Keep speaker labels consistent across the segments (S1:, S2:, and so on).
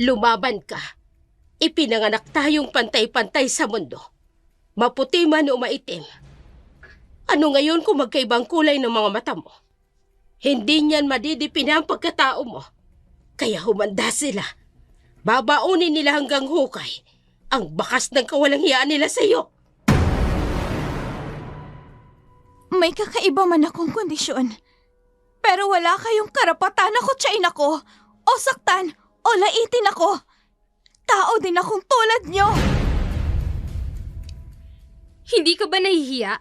S1: Lumaban ka. Ipinanganak tayong pantay-pantay sa mundo. Maputi man o maitim. Ano ngayon kung magkaibang kulay ng mga mata mo? Hindi niyan madidipina ang pagkatao mo. Kaya humanda sila. Babaunin nila hanggang hukay ang bakas ng kawalang hiyaan nila sa iyo.
S2: May kakaiba man akong kondisyon. Pero wala kayong karapatan na kutsain ako, o saktan, o laitin ako. Tao din akong tulad nyo.
S3: Hindi ka ba nahihiya?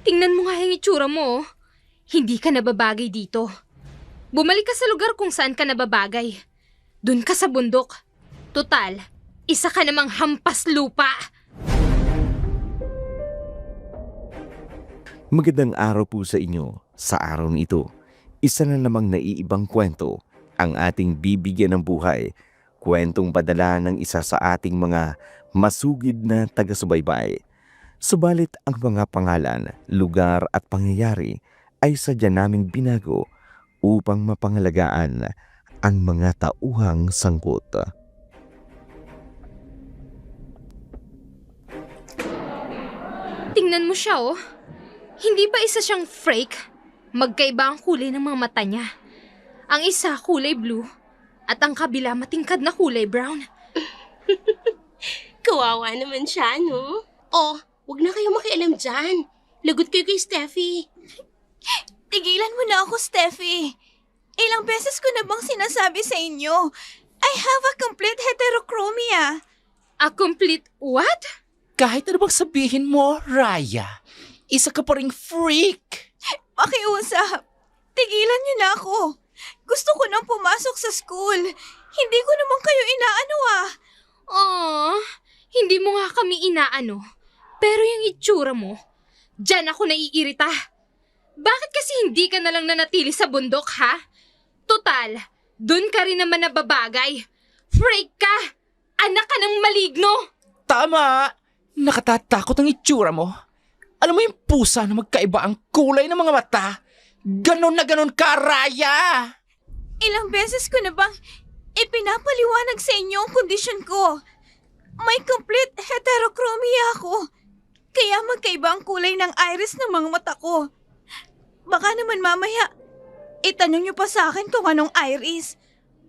S3: Tingnan mo nga yung itsura mo. Hindi ka nababagay dito. Bumalik ka sa lugar kung saan ka nababagay. Doon ka sa bundok. Total, isa ka namang hampas lupa.
S4: Magandang araw po sa inyo. Sa araw nito, isa na namang naiibang kwento ang ating bibigyan ng buhay. Kwentong padala ng isa sa ating mga masugid na taga-subaybay. Subalit ang mga pangalan, lugar at pangyayari ay sadya naming binago upang mapangalagaan ang mga tauhang sangkot.
S3: Tingnan mo siya, oh. Hindi ba isa siyang freak? Magkaiba ang kulay ng mga mata niya. Ang isa kulay blue at ang kabila matingkad na kulay brown.
S1: Kawawa naman siya, no? Oh, wag na kayo makialam dyan. Lagot kayo kay Steffi.
S2: Tigilan mo na ako, Steffi. Ilang beses ko na bang sinasabi sa inyo, I have a complete heterochromia.
S3: A complete what?
S5: Kahit ano bang sabihin mo, Raya, isa ka pa ring freak.
S2: Pakiusap, tigilan niyo na ako. Gusto ko nang pumasok sa school. Hindi ko naman kayo inaano ah.
S3: Aww, hindi mo nga kami inaano. Pero yung itsura mo, dyan ako naiirita. Bakit kasi hindi ka nalang nanatili sa bundok, ha? Total, dun ka rin naman nababagay. Freak ka! Anak ka ng maligno!
S5: Tama! Nakatatakot ang itsura mo. Alam mo yung pusa na magkaiba ang kulay ng mga mata? Ganon na ganon ka, Raya!
S2: Ilang beses ko na bang ipinapaliwanag sa inyo ang kondisyon ko. May complete heterochromia ako. Kaya magkaiba ang kulay ng iris ng mga mata ko. Baka naman mamaya, itanong niyo pa sa akin kung anong iris.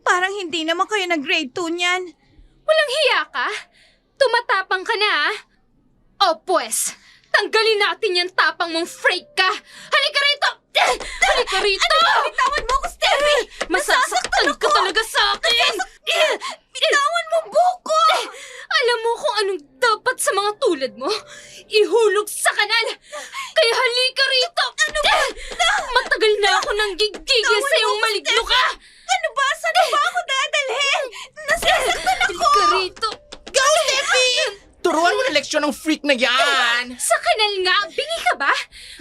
S2: Parang hindi naman kayo nag-grade 2 niyan.
S3: Walang hiya ka? Tumatapang ka na, ha? O pues, tanggalin natin yung tapang mong freak ka! Halika rito! Halika rito!
S2: Ano? Bitawan mo ako, Steffi!
S3: Masasaktan ka talaga sa akin!
S2: Bitawan mo buko!
S3: Alam mo kung anong dapat sa mga tulad mo? Ihulog sa kanal! Kaya halika rito!
S2: Ano ba?
S3: Matagal na ako nang gigigil sa iyong maligno ka!
S2: Ano ba? Saan ba ako dadalhin? Nasasaktan ako!
S3: Halika rito!
S5: Go, Steffi! Turuan mo na leksyon ng freak na yan!
S3: Sa kanal nga, bingi ka ba?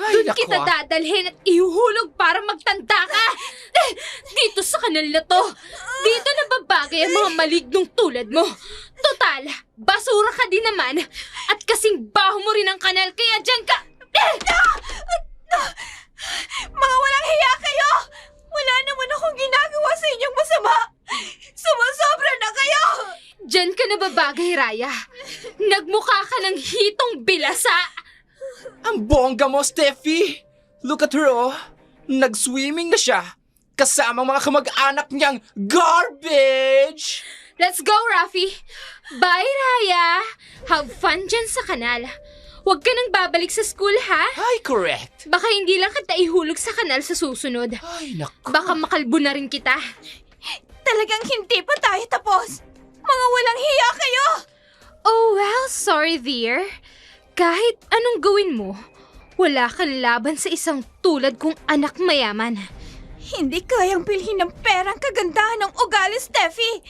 S5: Ay,
S3: Doon
S5: nako.
S3: kita dadalhin at ihuhulog para magtanda ka! Dito sa kanal na to! Dito nababagay ang mga malignong tulad mo! Total, basura ka din naman at kasing baho mo rin ang kanal kaya dyan ka...
S2: Mga walang hiya kayo! Wala naman akong ginagawa sa inyong masama! Sumasobra na kayo!
S3: Dyan ka nababagay, Raya. Nagmukha ka ng hitong bilasa.
S5: Ang bongga mo, Steffi! Look at her, oh! Nag-swimming na siya! Kasama ang mga kamag-anak niyang garbage!
S3: Let's go, Rafi. Bye, Raya. Have fun dyan sa kanal. Huwag ka nang babalik sa school, ha?
S5: Ay, correct!
S3: Baka hindi lang kita ihulog sa kanal sa susunod.
S5: Ay, naku!
S3: Baka makalbo na rin kita.
S2: Talagang hindi pa tayo tapos! Mga walang hiya kayo!
S3: Oh, well, sorry, dear. Kahit anong gawin mo, wala kang laban sa isang tulad kong anak mayaman.
S2: Hindi kayang bilhin ng perang kagandahan ng ugali, Steffi!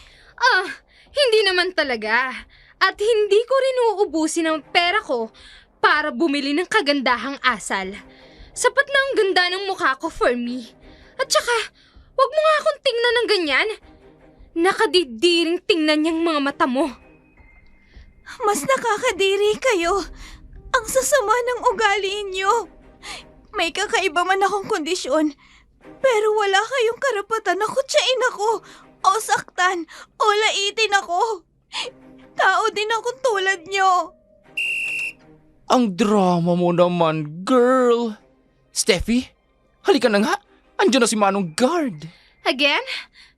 S3: Hindi naman talaga. At hindi ko rin uubusin ang pera ko para bumili ng kagandahang asal. Sapat na ang ganda ng mukha ko for me. At saka, wag mo nga akong tingnan ng ganyan. Nakadidiring tingnan niyang mga mata mo.
S2: Mas nakakadiri kayo. Ang sasama ng ugali niyo. May kakaiba man akong kondisyon, pero wala kayong karapatan na kutsain ako o o saktan o laitin ako. Tao din ako tulad nyo.
S5: Ang drama mo naman, girl. Steffi, halika na nga. Andiyan na si Manong Guard.
S3: Again?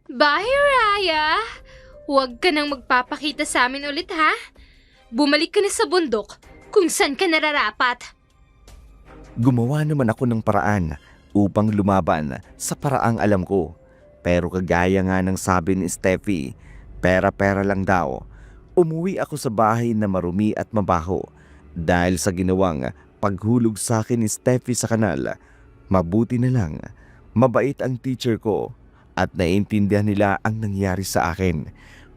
S3: Bye, Raya! Huwag ka nang magpapakita sa amin ulit, ha? Bumalik ka na sa bundok kung saan ka nararapat.
S4: Gumawa naman ako ng paraan upang lumaban sa paraang alam ko. Pero kagaya nga ng sabi ni Steffi, pera-pera lang daw. Umuwi ako sa bahay na marumi at mabaho dahil sa ginawang paghulog sa akin ni Steffi sa kanal. Mabuti na lang, mabait ang teacher ko at naiintindihan nila ang nangyari sa akin.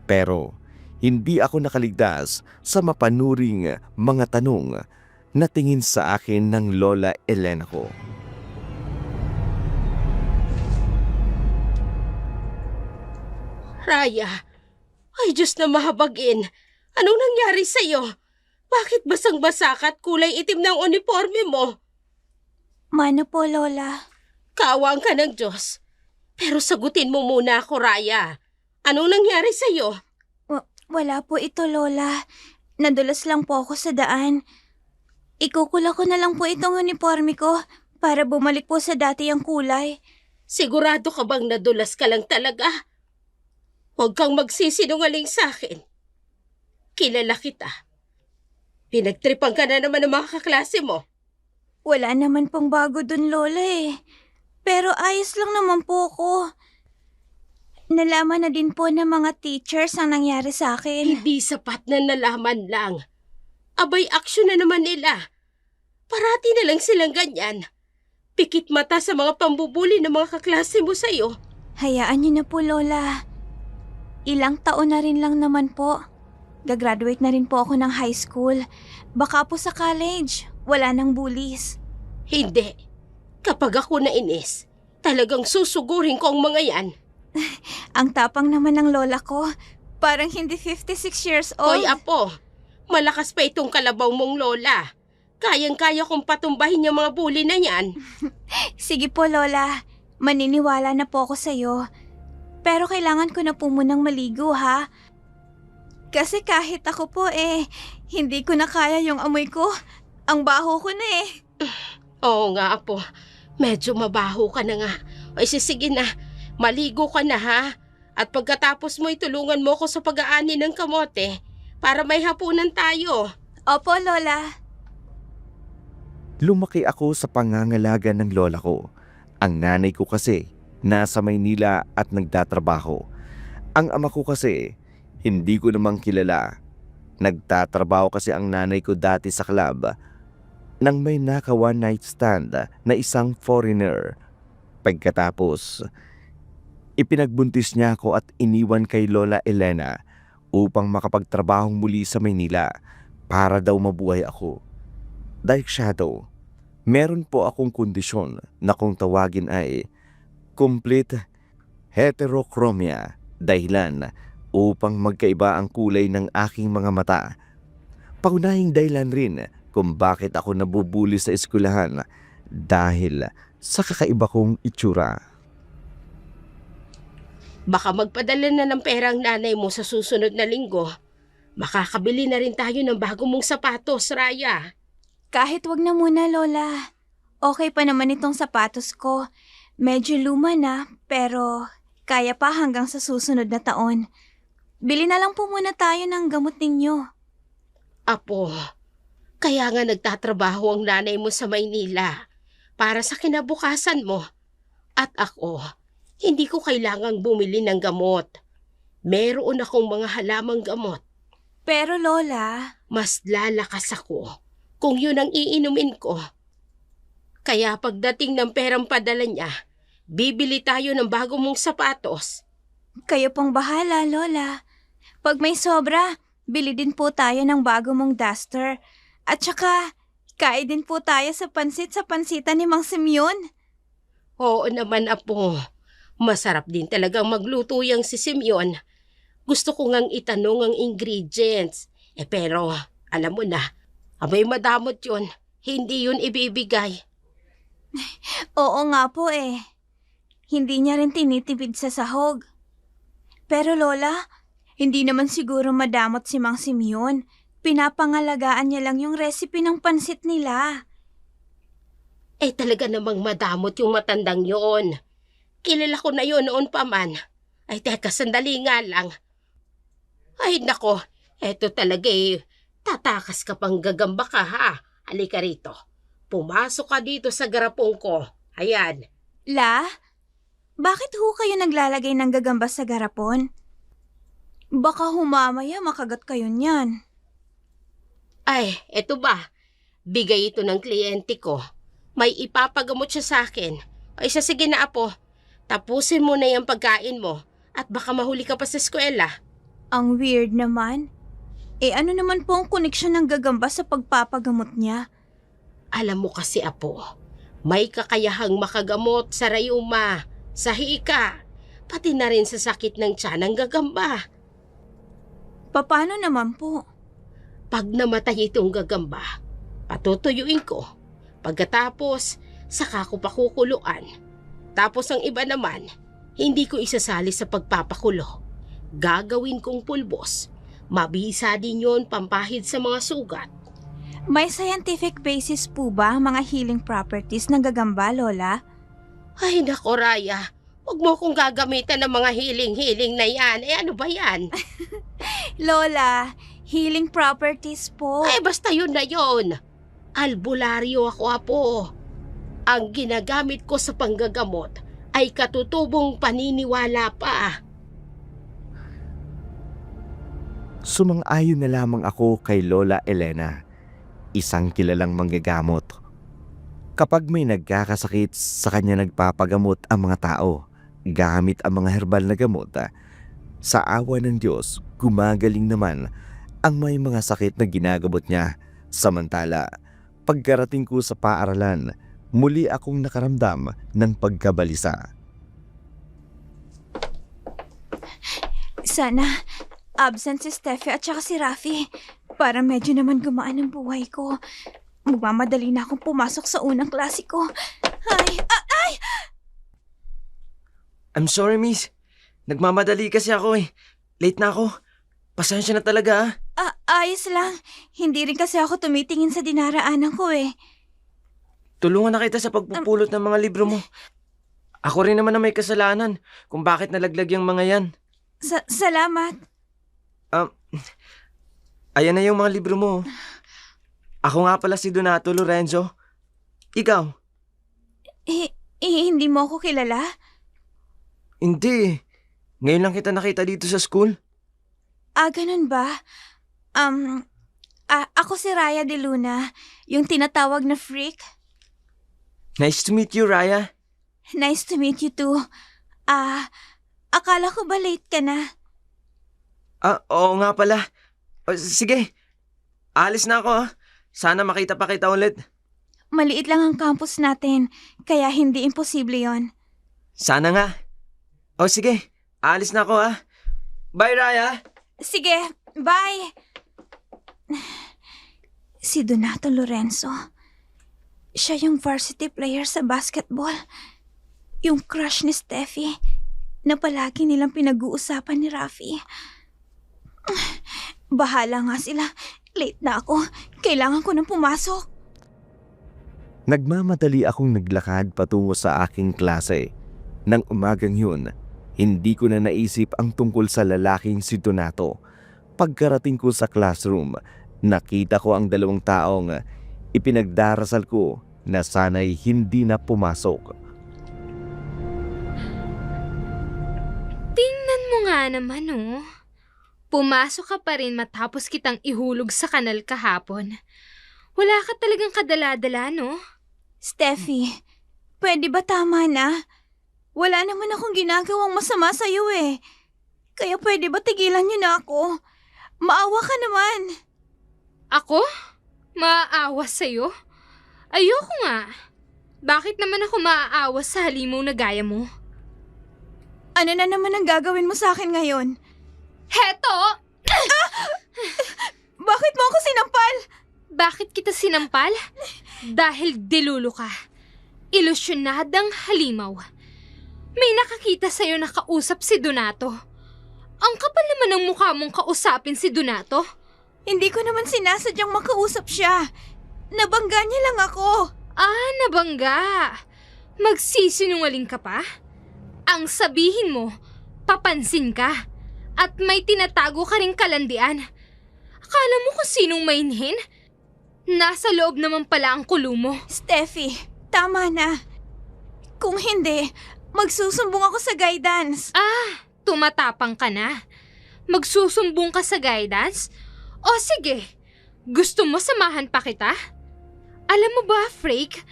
S4: Pero hindi ako nakaligtas sa mapanuring mga tanong na tingin sa akin ng Lola Elena ko.
S1: Raya, ay Diyos na mahabagin. Anong nangyari sa'yo? Bakit basang-basa ka at kulay itim ng uniforme mo?
S2: Mano po, Lola?
S1: Kaawaan ka ng Diyos. Pero sagutin mo muna ako, Raya. Anong nangyari sa'yo?
S2: Wala po ito, Lola. Nadulas lang po ako sa daan. Ikukula ko na lang po itong uniforme ko para bumalik po sa dati ang kulay.
S1: Sigurado ka bang nadulas ka lang talaga? Huwag kang magsisinungaling sa akin. Kilala kita. Pinagtripan ka na naman ng mga kaklase mo.
S2: Wala naman pong bago dun, Lola eh. Pero ayos lang naman po ako. Nalaman na din po ng mga teachers ang nangyari sa akin.
S1: Hindi sapat na nalaman lang. Abay, aksyon na naman nila. Parati na lang silang ganyan. Pikit mata sa mga pambubuli ng mga kaklase mo sa'yo.
S2: Hayaan niyo na po, Lola. Ilang taon na rin lang naman po. Gagraduate na rin po ako ng high school. Baka po sa college, wala nang bullies.
S1: Hindi. Kapag ako nainis, talagang susugurin ko ang mga yan.
S2: Ang tapang naman ng lola ko. Parang hindi 56 years old.
S1: Hoy, Apo. Malakas pa itong kalabaw mong lola. Kayang-kaya kong patumbahin yung mga bully na yan.
S2: Sige po, Lola. Maniniwala na po ako sa'yo. Pero kailangan ko na po munang maligo, ha? Kasi kahit ako po hindi ko na kaya yung amoy ko. Ang baho ko na eh.
S1: Oo nga, Apo. Medyo mabaho ka na nga. O sige na, maligo ka na ha. At pagkatapos mo itulungan mo ko sa pag-aani ng kamote para may hapunan tayo.
S2: Opo, Lola.
S4: Lumaki ako sa pangangalaga ng lola ko. Ang nanay ko kasi nasa Maynila at nagtatrabaho. Ang ama ko kasi hindi ko namang kilala. Nagtatrabaho kasi ang nanay ko dati sa club nang may naka one night stand na isang foreigner. Pagkatapos, ipinagbuntis niya ako at iniwan kay Lola Elena upang makapagtrabahong muli sa Maynila para daw mabuhay ako. Dark Shadow, meron po akong kondisyon na kung tawagin ay complete heterochromia, dahilan upang magkaiba ang kulay ng aking mga mata. Paunahing dahilan rin kung bakit ako nabubuli sa eskwelahan dahil sa kakaiba kong itsura.
S1: Baka magpadala na ng pera ang nanay mo sa susunod na linggo. Makakabili na rin tayo ng bago mong sapatos, Raya.
S2: Kahit wag na muna, Lola. Okay pa naman itong sapatos ko. Medyo luma na, pero kaya pa hanggang sa susunod na taon. Bili na lang po muna tayo ng gamot ninyo.
S1: Apo, kaya nga nagtatrabaho ang nanay mo sa Maynila para sa kinabukasan mo. At ako, hindi ko kailangang bumili ng gamot. Meron akong mga halamang gamot.
S2: Pero Lola,
S1: Mas lalakas ako kung yun ang iinumin ko. Kaya pagdating ng perang padala niya, bibili tayo ng bago mong sapatos.
S2: kayo pong bahala, Lola. Pag may sobra, bili din po tayo ng bago mong duster. At saka, kain din po tayo sa pansitan ni Mang Simeon.
S1: Oo naman, Apo. Masarap din talagang magluto yang si Simeon. Gusto ko ngang itanong ang ingredients. Pero, alam mo na, abay madamot yun. Hindi yun ibibigay.
S2: Oo nga po Hindi niya rin tinitipid sa sahog. Pero Lola, hindi naman siguro madamot si Mang Simeon. Pinapangalagaan niya lang yung recipe ng pansit nila.
S1: Talaga namang madamot yung matandang yon. Kilala ko na yon noon pa man. Teka, sandali nga lang. Nako, eto talaga tatakas ka pang gagamba ka ha. Halika rito. Pumasok ka dito sa garapong ko. Ayan.
S2: La, bakit ho kayo naglalagay ng gagamba sa garapon? Baka humamaya makagat kayo niyan.
S1: Eto ba? Bigay ito ng kliyente ko. May ipapagamot siya sa akin. Sige na apo. Tapusin mo na yung pagkain mo at baka mahuli ka pa sa eskwela.
S2: Ang weird naman. Ano naman po ang koneksyon ng gagamba sa pagpapagamot niya?
S1: Alam mo kasi apo, may kakayahang makagamot sa rayuma, sa hika, pati na rin sa sakit ng tiyan ng gagamba.
S2: Paano naman po?
S1: Pag namatay itong gagamba, patutuyuin ko. Pagkatapos, saka ko pakukuluan. Tapos ang iba naman, hindi ko isasali sa pagpapakulo. Gagawin kong pulbos. Mabisa din yon pampahid sa mga sugat.
S2: May scientific basis po ba ang mga healing properties ng gagamba, Lola?
S1: Nako Raya, huwag mo kong gagamitan ng mga healing na yan. Ano ba yan?
S2: Lola, healing properties po.
S1: Basta yun na yun. Albularyo ako, apo. Ang ginagamit ko sa panggagamot ay katutubong paniniwala pa.
S4: Sumang-ayon na lamang ako kay Lola Elena, isang kilalang manggagamot. Kapag may nagkakasakit, sa kanya nagpapagamot ang mga tao, gamit ang mga herbal na gamot. Sa awa ng Diyos, gumagaling naman ang may mga sakit na ginagamot niya. Samantala, pagkarating ko sa paaralan, muli akong nakaramdam ng pagkabalisa.
S2: Sana absent si Steffi at saka si Rafi para medyo naman gumaan ang buhay ko. Magmamadali na akong pumasok sa unang klase ko. Ay!
S5: I'm sorry, miss. Nagmamadali kasi ako Late na ako. Pasensya na talaga
S2: Ayos lang. Hindi rin kasi ako tumitingin sa dinaraanan ko
S5: Tulungan na kita sa pagpupulot ng mga libro mo. Ako rin naman na may kasalanan kung bakit nalaglag yung mga yan.
S2: Salamat.
S5: Ayan na yung mga libro mo. Ako nga pala si Donato Lorenzo. Ikaw?
S2: Hindi mo ako kilala?
S5: Hindi. Ngayon lang kita nakita dito sa school.
S2: Ganun ba? Ako si Raya de Luna, yung tinatawag na freak.
S5: Nice to meet you, Raya.
S2: Nice to meet you too. Akala ko ba late ka na?
S5: Oo nga pala. Sige, alis na ako Sana makita pa kita ulit.
S2: Maliit lang ang campus natin, kaya hindi imposible yon.
S5: Sana nga. Sige, alis na ako Bye, Raya.
S2: Sige, bye! Si Donato Lorenzo. Siya yung varsity player sa basketball. Yung crush ni Steffi na palagi nilang pinag-uusapan ni Rafi. Bahala nga sila. Late na ako. Kailangan ko nang pumasok.
S4: Nagmamadali akong naglakad patungo sa aking klase. Nang umagang yun, hindi ko na naisip ang tungkol sa lalaking si Donato. Pagkarating ko sa classroom, nakita ko ang dalawang taong ipinagdarasal ko na sana'y hindi na pumasok.
S3: Tingnan mo nga naman Pumasok ka pa rin matapos kitang ihulog sa kanal kahapon. Wala ka talagang kadala-dala,
S2: Steffi, pwede ba tama na? Wala naman akong ginagawang masama sa'yo Kaya pwede ba tigilan niyo na ako? Maawa ka naman.
S3: Ako? Maaawa sa'yo? Ayoko nga. Bakit naman ako maaawa sa halimaw na gaya mo?
S2: Ano na naman ang gagawin mo sa akin ngayon?
S3: Heto!
S2: Bakit mo ako sinampal?
S3: Bakit kita sinampal? Dahil dilulo ka. Ilusyonadang halimaw. May nakakita sa'yo na kausap si Donato. Ang kapal naman ng mukha mong kausapin si Donato.
S2: Hindi ko naman sinasadyang makausap siya. Nabangga niya lang ako.
S3: Ah, nabangga. Magsisinungaling ka pa? Ang sabihin mo, papansin ka. At may tinatago ka ring kalandian. Akala mo kung sinong mainhin? Nasa loob naman pala ang kulo mo.
S2: Steffi, tama na. Kung hindi, magsusumbong ako sa guidance.
S3: Ah, tumatapang ka na. Magsusumbong ka sa guidance? O sige, gusto mo samahan pa kita? Alam mo ba, Frake,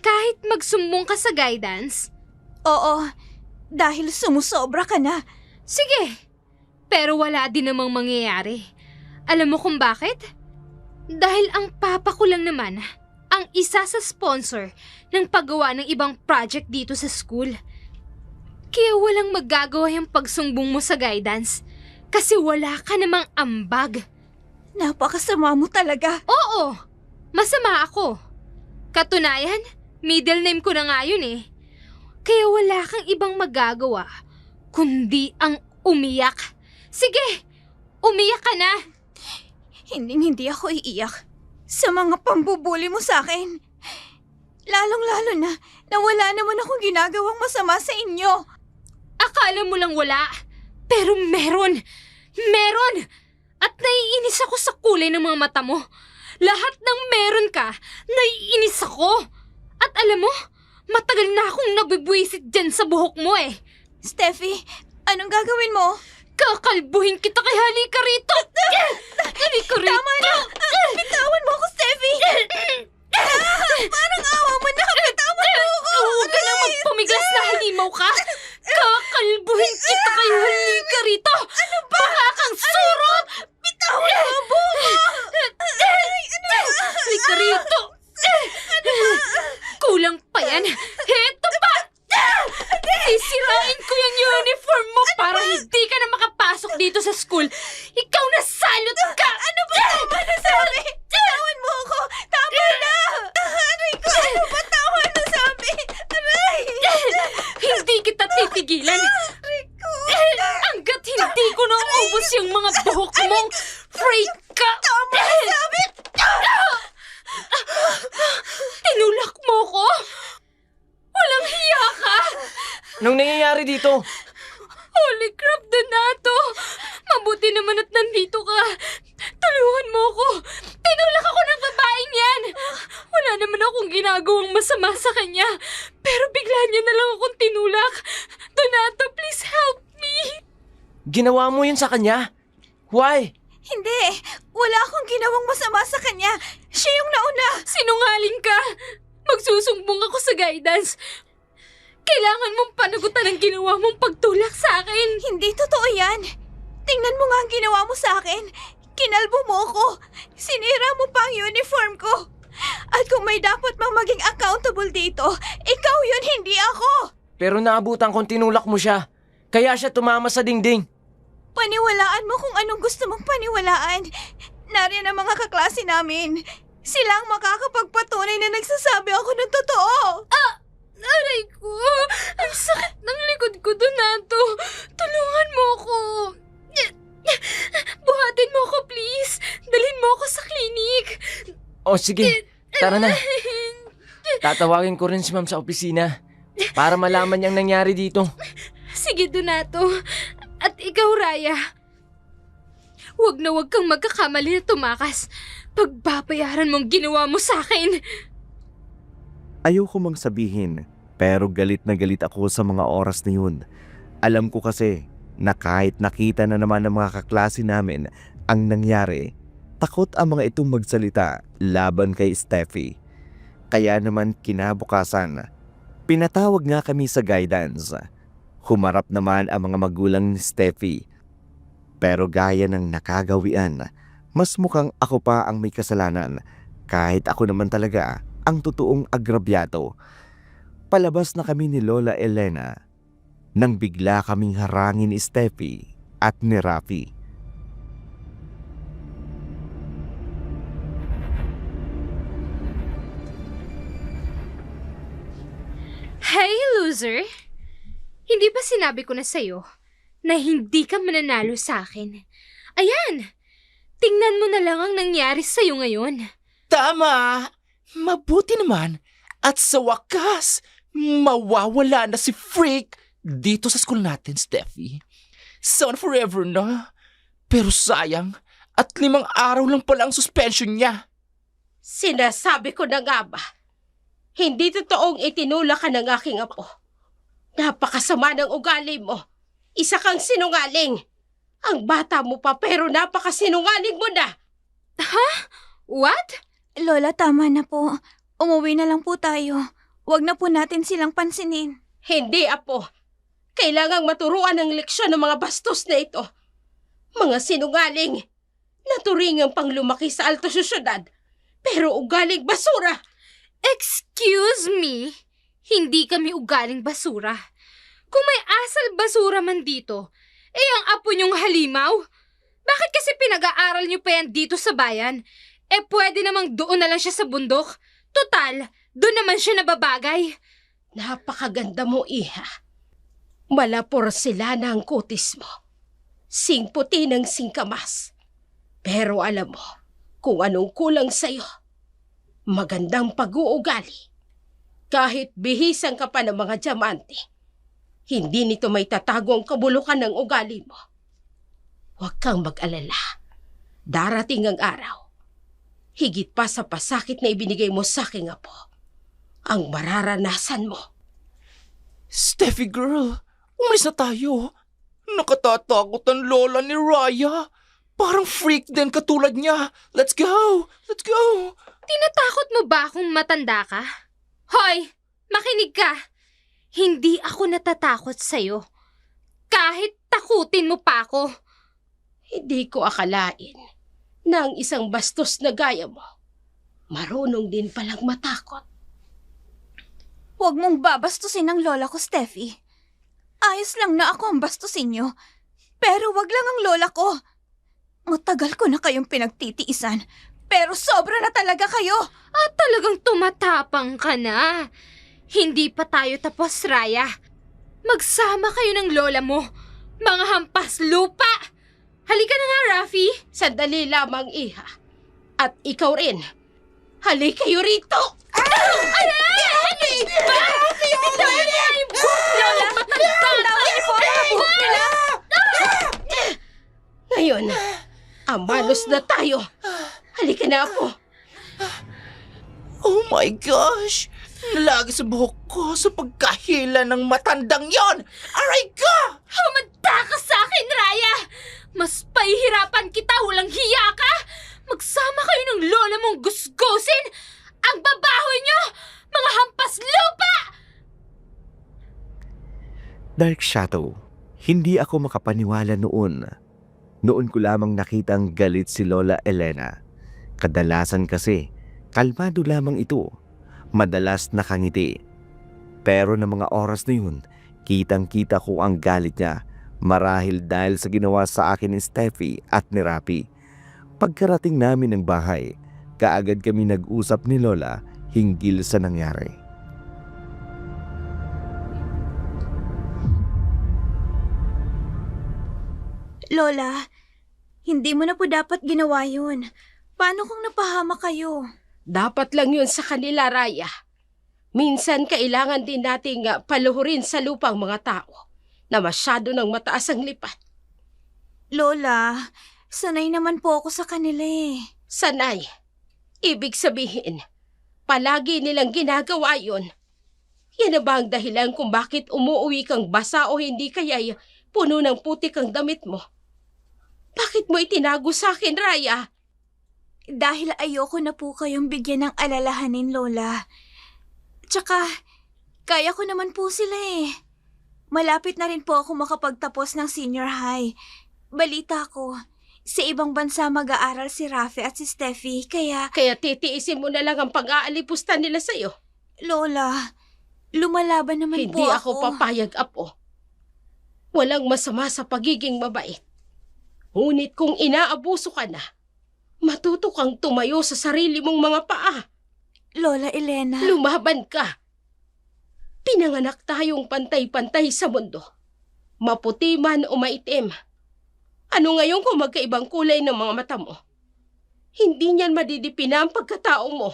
S3: kahit magsumbong ka sa guidance?
S2: Oo, dahil sumusobra ka na.
S3: Sige, pero wala din namang mangyayari. Alam mo kung bakit? Dahil ang papa ko lang naman ang isa sa sponsor ng paggawa ng ibang project dito sa school. Kaya walang magagawa yung pagsumbong mo sa guidance kasi wala ka namang ambag.
S2: Napakasama mo talaga.
S3: Oo, masama ako. Katunayan, middle name ko na nga yun eh. Kaya wala kang ibang magagawa kundi ang umiyak. Sige, umiyak ka na.
S2: Hindi ako iiyak sa mga pambubuli mo sa akin. Lalong-lalo na wala naman akong ginagawang masama sa inyo.
S3: Akala mo lang wala, pero meron. Meron! At naiinis ako sa kulay ng mga mata mo. Lahat ng meron ka, naiinis ako. At alam mo, matagal na akong nabibwisit dyan sa buhok mo eh.
S2: Steffi, anong gagawin mo?
S3: Kakalbuhin kita kay halika rito! Halika rito!
S2: Tama na! Bitawan mo ako, Steffi! Parang awa mo na! Bitawan mo ako!
S3: Huwag ka nang magpumigas na halimaw ka! Kakalbuhin kita kay halika rito! Ano ba? Baka kang surot!
S2: Bitawan mo ang buho!
S3: Halika rito! Kulang pa yan! Heto pa! Sisirain ko yung uniform mo para hindi ka na makapasok dito sa school. Ikaw na salot ka!
S2: Ano ba tama na sabi? Bitawan mo ako! Tama na! Aray ko! Ano ba tama na sabi? Aray!
S3: Hindi kita titigilan.
S2: Aray ko!
S3: Hanggat hindi ko naubos yung mga buhok mong freak ka!
S2: Tama na sabi!
S3: Tinulak mo ko? Walang hiya ka!
S5: Anong nangyayari dito?
S3: Holy crap, Donato! Mabuti naman at nandito ka. Tulungan mo ko. Tinulak ako ng babaeng yan. Wala naman akong ginagawang masama sa kanya. Pero bigla niya na lang akong tinulak. Donato, please help me.
S5: Ginawa mo yun sa kanya? Why?
S2: Hindi! Wala akong ginawang masama sa kanya. Siya yung nauna.
S3: Sinungaling ka. Magsusumbong ako sa guidance. Kailangan mong panagutan ang ginawa mong pagtulak sa akin.
S2: Hindi totoo yan. Tingnan mo nga ang ginawa mo sa akin. Kinalbo mo ko. Sinira mo pa ang uniform ko. At kung may dapat mang maging accountable dito, ikaw yun, hindi ako.
S5: Pero naabutan kong tinulak mo siya. Kaya siya tumama sa dingding.
S2: Paniwalaan mo kung anong gusto mong paniwalaan. Nariyan ang mga kaklase namin. Sila ang makakapagpatunay na nagsasabi ako ng totoo.
S3: Aray ko! Ang sakit ng likod ko, Donato! Tulungan mo ako! Buhatin mo ako, please! Dalhin mo ako sa klinik!
S5: O sige, tara na. Tatawagin ko rin si ma'am sa opisina para malaman niyang nangyari dito.
S3: Sige, Donato. At ikaw, Raya. Huwag na huwag kang magkakamali na tumakas. Pagbabayaran mong ginawa mo sa akin.
S4: Ayoko mang sabihin, pero galit na galit ako sa mga oras na yun. Alam ko kasi na kahit nakita na naman ng mga kaklase namin ang nangyari, takot ang mga itong magsalita laban kay Steffi. Kaya naman kinabukasan, pinatawag nga kami sa guidance. Humarap naman ang mga magulang ni Steffi. Pero gaya ng nakagawian, mas mukhang ako pa ang may kasalanan kahit ako naman talaga ang totoong agrabyado. Palabas na kami ni Lola Elena nang bigla kaming harangin ni Steffi at ni Rafi.
S3: Hey, loser! Hindi ba sinabi ko na sa'yo na hindi ka mananalo sa akin. Ayan! Tingnan mo na lang ang nangyari sa'yo ngayon.
S5: Tama! Mabuti naman. At sa wakas, mawawala na si Freak dito sa school natin, Steffi. Sana forever na. Pero sayang, at 5 araw lang pala ang suspension niya.
S1: Sinasabi ko na nga ba, hindi totoong itinulak ka ng aking apo. Napakasama ng ugali mo. Isa kang sinungaling. Ang bata mo pa pero napakasinungaling mo na.
S3: What?
S2: Lola, tama na po. Umuwi na lang po tayo. Huwag na po natin silang pansinin.
S1: Hindi, apo. Kailangang maturuan ng leksyon ng mga bastos na ito. Mga sinungaling. Naturingang pang lumaki sa alto syudad. Pero ugaling basura.
S3: Excuse me? Hindi kami ugaling basura. Kung may asal basura man dito, ang apo niyong halimaw? Bakit kasi pinag-aaral niyo pa yan dito sa bayan? Pwede namang doon na lang siya sa bundok. Total, doon naman siya nababagay.
S1: Napakaganda mo, iha. Malapor sila na ang kutis mo. Singputi ng singkamas. Pero alam mo kung anong kulang sa'yo. Magandang pag-uugali. Kahit bihisan ka pa ng mga diamante, hindi nito may tatago ang kabulukan ng ugali mo. Huwag kang mag-alala. Darating ang araw. Higit pa sa pasakit na ibinigay mo sa aking apo, ang mararanasan mo.
S5: Steffi girl, umalis na tayo. Nakatatakot ang lola ni Raya. Parang freak din katulad niya. Let's go! Let's go!
S3: Tinatakot mo ba akong matanda ka? Hoy, makinig ka. Hindi ako natatakot sa'yo. Kahit takutin mo pa ako.
S1: Hindi ko akalain na ang isang bastos na gaya mo, marunong din palang matakot.
S2: Huwag mong babastusin ang lola ko, Steffi. Ayos lang na ako ang bastusin niyo. Pero wag lang ang lola ko. Matagal ko na kayong pinagtitiisan. Pero sobra na talaga kayo.
S3: At talagang tumatapang ka na. Hindi pa tayo tapos, Raya. Magsama kayo ng lola mo. Mga hampas lupa. Halika na nga, Rafi.
S1: Sandali lamang, iha. At ikaw rin. Halik kayo rito!
S3: Lola, matanda ka!
S1: Ngayon, amanos na tayo. Halika na, apo.
S5: Oh my gosh! Nalagi sa buhok ko sa pagkahila ng matandang yon! Aray ka!
S3: Humanda ka sa akin, Raya! Mas pahihirapan kita, walang hiya ka! Magsama kayo ng lola mong gusgusin! Ang babahoy nyo! Mga hampas lupa!
S4: Dark Shadow, hindi ako makapaniwala noon. Noon ko lamang nakitang galit si Lola Elena. Kadalasan kasi, kalmado lamang ito. Madalas nakangiti. Pero ng mga oras na yun, kitang-kita ko ang galit niya. Marahil dahil sa ginawa sa akin ni Steffi at ni Rapi. Pagkarating namin ng bahay, kaagad kami nag-usap ni Lola hinggil sa nangyari.
S2: Lola, hindi mo na po dapat ginawa yun. Paano kung napahama kayo?
S1: Dapat lang yun sa kanila, Raya. Minsan kailangan din nating paluhurin sa lupa ang mga tao na masyado ng mataas ang lipat.
S2: Lola, sanay naman po ako sa kanila eh.
S1: Sanay. Ibig sabihin, palagi nilang ginagawa yun. Yan na ba ang dahilan kung bakit umuuwi kang basa o hindi kaya'y puno ng putik ang damit mo? Bakit mo itinago sa akin, Raya?
S2: Dahil ayoko na po kayong bigyan ng alalahanin, Lola. Tsaka, kaya ko naman po sila eh. Malapit na rin po ako makapagtapos ng senior high. Balita ko, sa ibang bansa mag-aaral si Rafi at si Steffi, kaya...
S1: Kaya titiisin mo na lang ang pag-aalipusta nila sa'yo.
S2: Lola, lumalaban naman
S1: Hindi
S2: po
S1: ako papayag, Apo. Walang masama sa pagiging mabait. Ngunit kung inaabuso ka na, matuto kang tumayo sa sarili mong mga paa.
S2: Lola Elena...
S1: Lumaban ka. Pinanganak tayong pantay-pantay sa mundo. Maputi man o maitim. Ano ngayon kung magkaibang kulay ng mga mata mo? Hindi niyan madidipina ang pagkatao mo.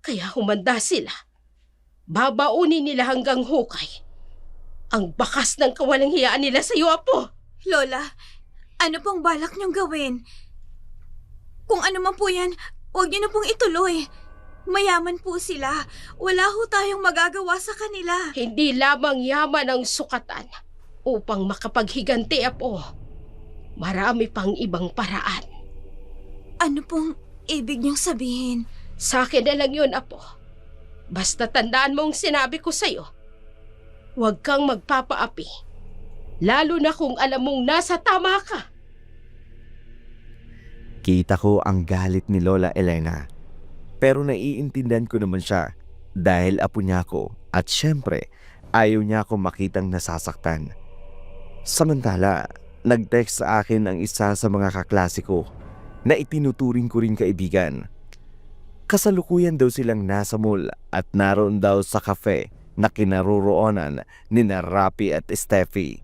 S1: Kaya humanda sila. Babaunin nila hanggang hukay. Ang bakas ng kawalang hiyaan nila sa iyo, Apo.
S2: Lola, ano pong balak niyong gawin? Kung ano man po yan, huwag niyo na pong ituloy. Mayaman po sila. Wala ho tayong magagawa sa kanila.
S1: Hindi lamang yaman ang sukatan upang makapaghiganti, Apo. Marami pang ibang paraan.
S2: Ano pong ibig niyong sabihin?
S1: Sa akin na lang yun, Apo. Basta tandaan mo ang sinabi ko sa'yo. Huwag kang magpapaapi. Lalo na kung alam mong nasa tama ka.
S4: Kita ko ang galit ni Lola Elena. Pero naiintindihan ko naman siya dahil apo niya ako at syempre ayaw niya ako makitang nasasaktan. Samantala, nag-text sa akin ang isa sa mga kaklase ko na itinuturing ko rin kaibigan. Kasalukuyan daw silang nasa mall at naroon daw sa cafe na kinaroroonan ni Rafi at Steffi.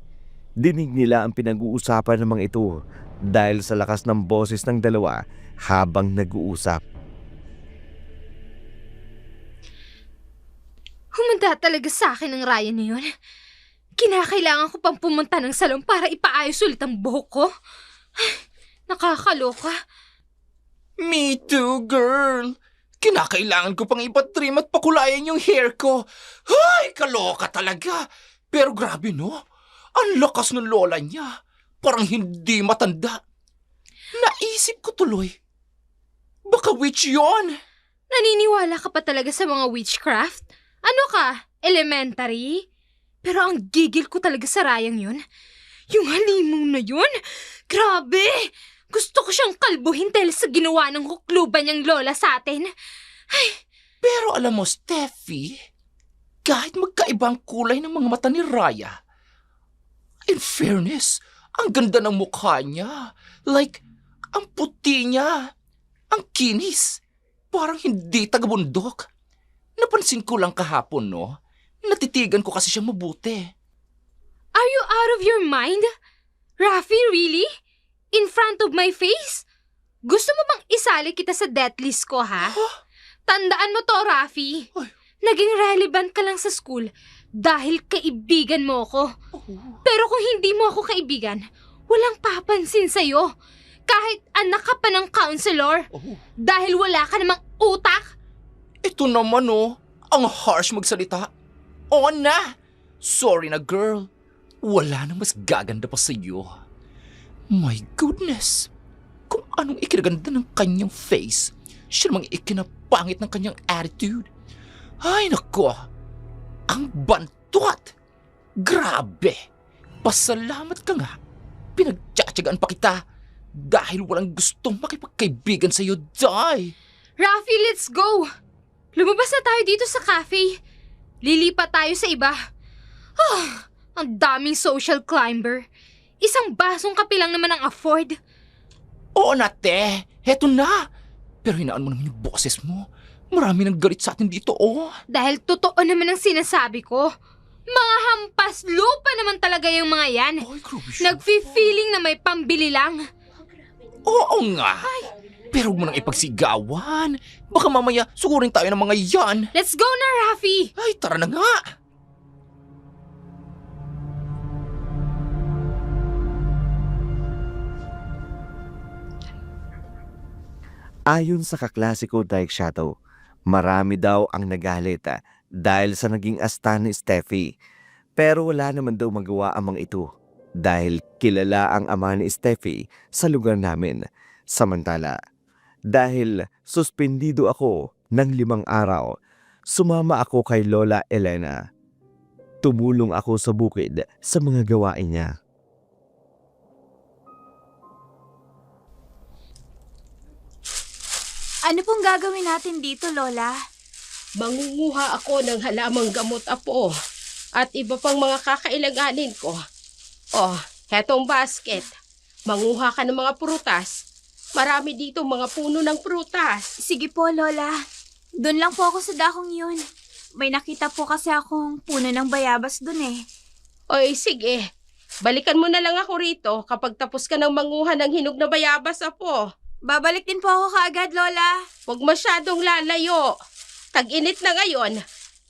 S4: Dinig nila ang pinag-uusapan ng mga ito dahil sa lakas ng boses ng dalawa habang nag-uusap.
S3: Humanda talaga sa akin ang Ryan na yun. Kinakailangan ko pang pumunta ng salon para ipaayos ulit ang buhok ko. Ay, nakakaloka.
S5: Me too, girl. Kinakailangan ko pang ipatrim at pakulayan yung hair ko. Ay, kaloka talaga. Pero grabe no, ang lakas ng lola niya. Parang hindi matanda. Naisip ko tuloy, baka witch yon.
S3: Naniniwala ka pa talaga sa mga witchcraft? Ano ka? Elementary? Pero ang gigil ko talaga sa Rayang yun. Yung halimong na yun? Grabe! Gusto ko siyang kalbuhin dahil sa ginawa ng hukluban niyang lola sa atin. Ay,
S5: Pero alam mo, Steffi, kahit magkaibang kulay ng mga mata ni Raya, in fairness, ang ganda ng mukha niya. Like, ang puti niya. Ang kinis. Parang hindi taga-bundok. Napansin ko lang kahapon, no? Natitigan ko kasi siya mabuti.
S3: are you out of your mind? Rafi, really? In front of my face? Gusto mo bang isali kita sa death list ko, ha? Tandaan mo to, Rafi.
S5: Ay.
S3: Naging relevant ka lang sa school dahil kaibigan mo ako. Pero kung hindi mo ako kaibigan, walang papansin sa'yo. Kahit anak ka pa ng counselor. Dahil wala ka namang utak.
S5: Ito naman, oh. Ang harsh magsalita. Oo na. Sorry na, girl. Wala na mas gaganda pa sa'yo. My goodness. Kung anong ikinaganda ng kanyang face, siya namang ikinapangit ng kanyang attitude. Ay, nako. Ang bantot. Grabe. Pasalamat ka nga. Pinagtsatsagaan pa kita dahil walang gustong makipagkaibigan sa'yo, Day.
S3: Rafi, let's go! Lumabas na tayo dito sa cafe. Lilipat tayo sa iba. Ang daming social climber. Isang basong kape lang naman ang afford.
S5: Oo na, te. Heto na. Pero hinaan mo naman yung boses mo. Marami nang galit sa atin dito, oh.
S3: Dahil totoo naman ang sinasabi ko. Mga hampas lupa naman talaga yung mga yan.
S5: Ay, grabe siya.
S3: Nagfi-feeling na may pambili lang.
S5: Oo nga. Pero huwag mo nang ipagsigawan. Baka mamaya sugurin tayo ng mga yan.
S3: Let's go na, Rafi!
S5: Ay, tara na nga.
S4: Ayon sa kaklase ko, Daik Shadow, marami daw ang nagalit dahil sa naging asta ni Steffi. Pero wala naman daw magawa ang mga ito dahil kilala ang ama ni Steffi sa lugar namin. Samantala, dahil suspendido ako ng 5 araw, sumama ako kay Lola Elena. Tumulong ako sa bukid sa mga gawain niya.
S2: Ano pong gagawin natin dito, Lola?
S1: Mangunguha ako ng halamang gamot, Apo. At iba pang mga kakailanganin ko. Oh, hetong basket. Manguha ka ng mga prutas. Marami dito mga puno ng prutas.
S2: Sige po, Lola. Doon lang po ako sa dakong yun. May nakita po kasi akong puno ng bayabas doon eh.
S1: Oy, sige. Balikan mo na lang ako rito kapag tapos ka ng manguha ng hinog na bayabas, apo.
S2: Babalik din po ako kaagad, Lola.
S1: Huwag masyadong lalayo. Tag-init na ngayon.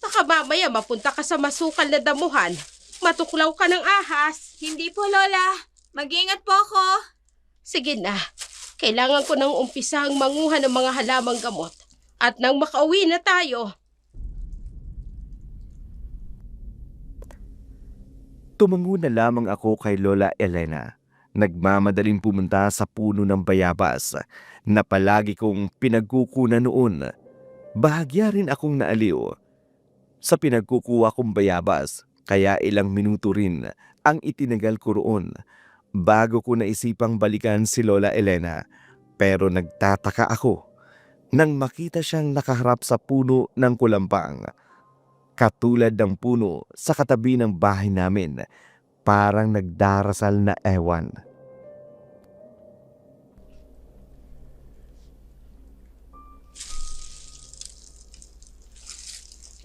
S1: Baka mamaya mapunta ka sa masukal na damuhan. Matuklaw ka ng ahas.
S2: Hindi po, Lola. Mag-iingat po ako.
S1: Sige na. Kailangan ko nang umpisahang manguha ng mga halamang gamot. At nang makauwi na tayo,
S4: Tumango na lamang ako kay Lola Elena. Nagmamadaling pumunta sa puno ng bayabas na palagi kong pinagkukunan noon. Bahagya rin akong naaliw sa pinagkukuha kong bayabas, kaya ilang minuto rin ang itinagal ko roon bago ko naisipang balikan si Lola Elena. Pero nagtataka ako nang makita siyang nakaharap sa puno ng kulampang. Katulad ng puno sa katabi ng bahay namin, parang nagdarasal na ewan.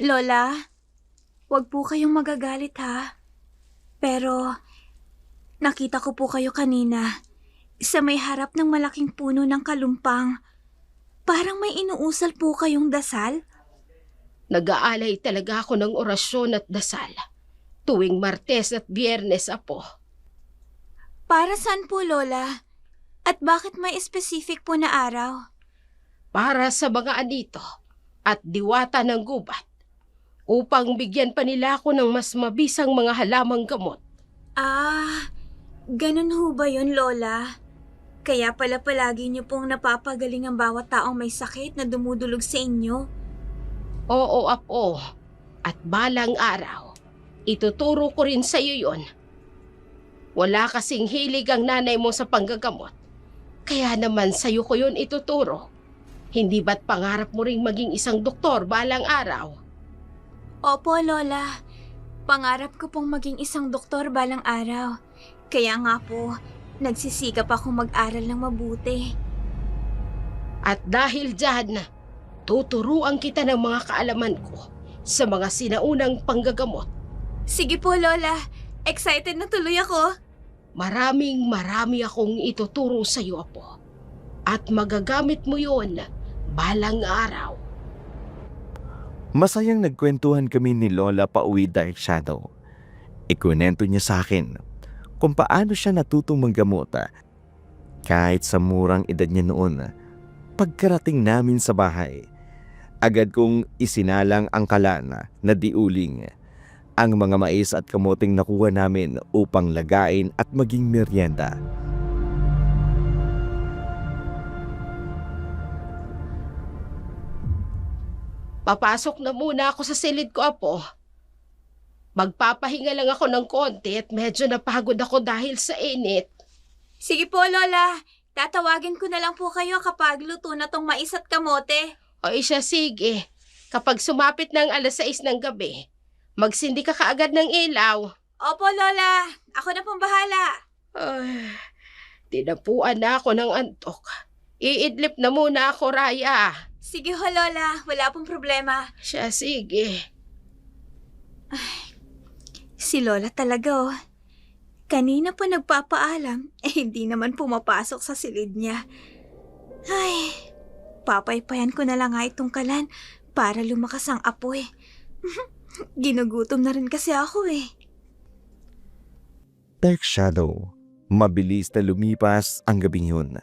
S2: Lola, wag po kayong magagalit ha. Pero, nakita ko po kayo kanina sa may harap ng malaking puno ng kalumpang. Parang may inuusal po kayong dasal.
S1: nag-aalay talaga ako ng orasyon at dasal. Tuwing Martes at Biyernes, apo.
S2: Para saan po, Lola? At bakit may specific po na araw?
S1: Para sa mga anito at diwata ng gubat. Upang bigyan pa nila ako ng mas mabisang mga halamang gamot.
S2: Ah, ganun ho ba yun, Lola? Kaya pala palagi niyo pong napapagaling ang bawat taong may sakit na dumudulog sa inyo.
S1: Oo, apo. At balang araw, ituturo ko rin sa iyo yon. Wala kasing hilig ang nanay mo sa panggagamot. Kaya naman sa'yo ko yun ituturo. Hindi ba't pangarap mo ring maging isang doktor balang araw?
S2: Opo, Lola. Pangarap ko pong maging isang doktor balang araw. Kaya nga po, nagsisikap ako mag-aral ng mabuti.
S1: At dahil dyan, tuturuan kita ng mga kaalaman ko sa mga sinaunang panggagamot.
S2: Sige po, Lola. Excited na tuloy ako.
S1: Marami akong ituturo sa iyo, apo. At magagamit mo yon balang araw.
S4: Masayang nagkwentuhan kami ni Lola pauwi Dark Shadow. Ikunento niya sa akin kung paano siya natutong manggamot kahit sa murang edad niya noon. Pagkarating namin sa bahay, agad kong isinalang ang kalan na diuling ang mga mais at kamoting nakuha namin upang lagain at maging merienda.
S1: Papasok na muna ako sa silid ko, apo. Magpapahinga lang ako ng konti at medyo napagod ako dahil sa init.
S2: Sige po, Lola. Tatawagin ko na lang po kayo kapag luto na tong mais at kamote.
S1: O siya, sige. Kapag sumapit ng 6:00 ng gabi, magsindi ka kaagad ng ilaw.
S2: Opo, Lola. Ako na pong bahala.
S1: Ay, tinapuan na ako ng antok. Iidlip na muna ako, Raya.
S2: Sige ho, Lola. Wala pong problema.
S1: Siya, sige.
S2: Si Lola talaga, oh. Kanina pa nagpapaalam, hindi naman pumapasok sa silid niya. Ay, papaypayan ko na lang nga itong kalan para lumakas ang apoy. Ginugutom na rin kasi ako eh.
S4: Dark Shadow, mabilis na lumipas ang gabing yun.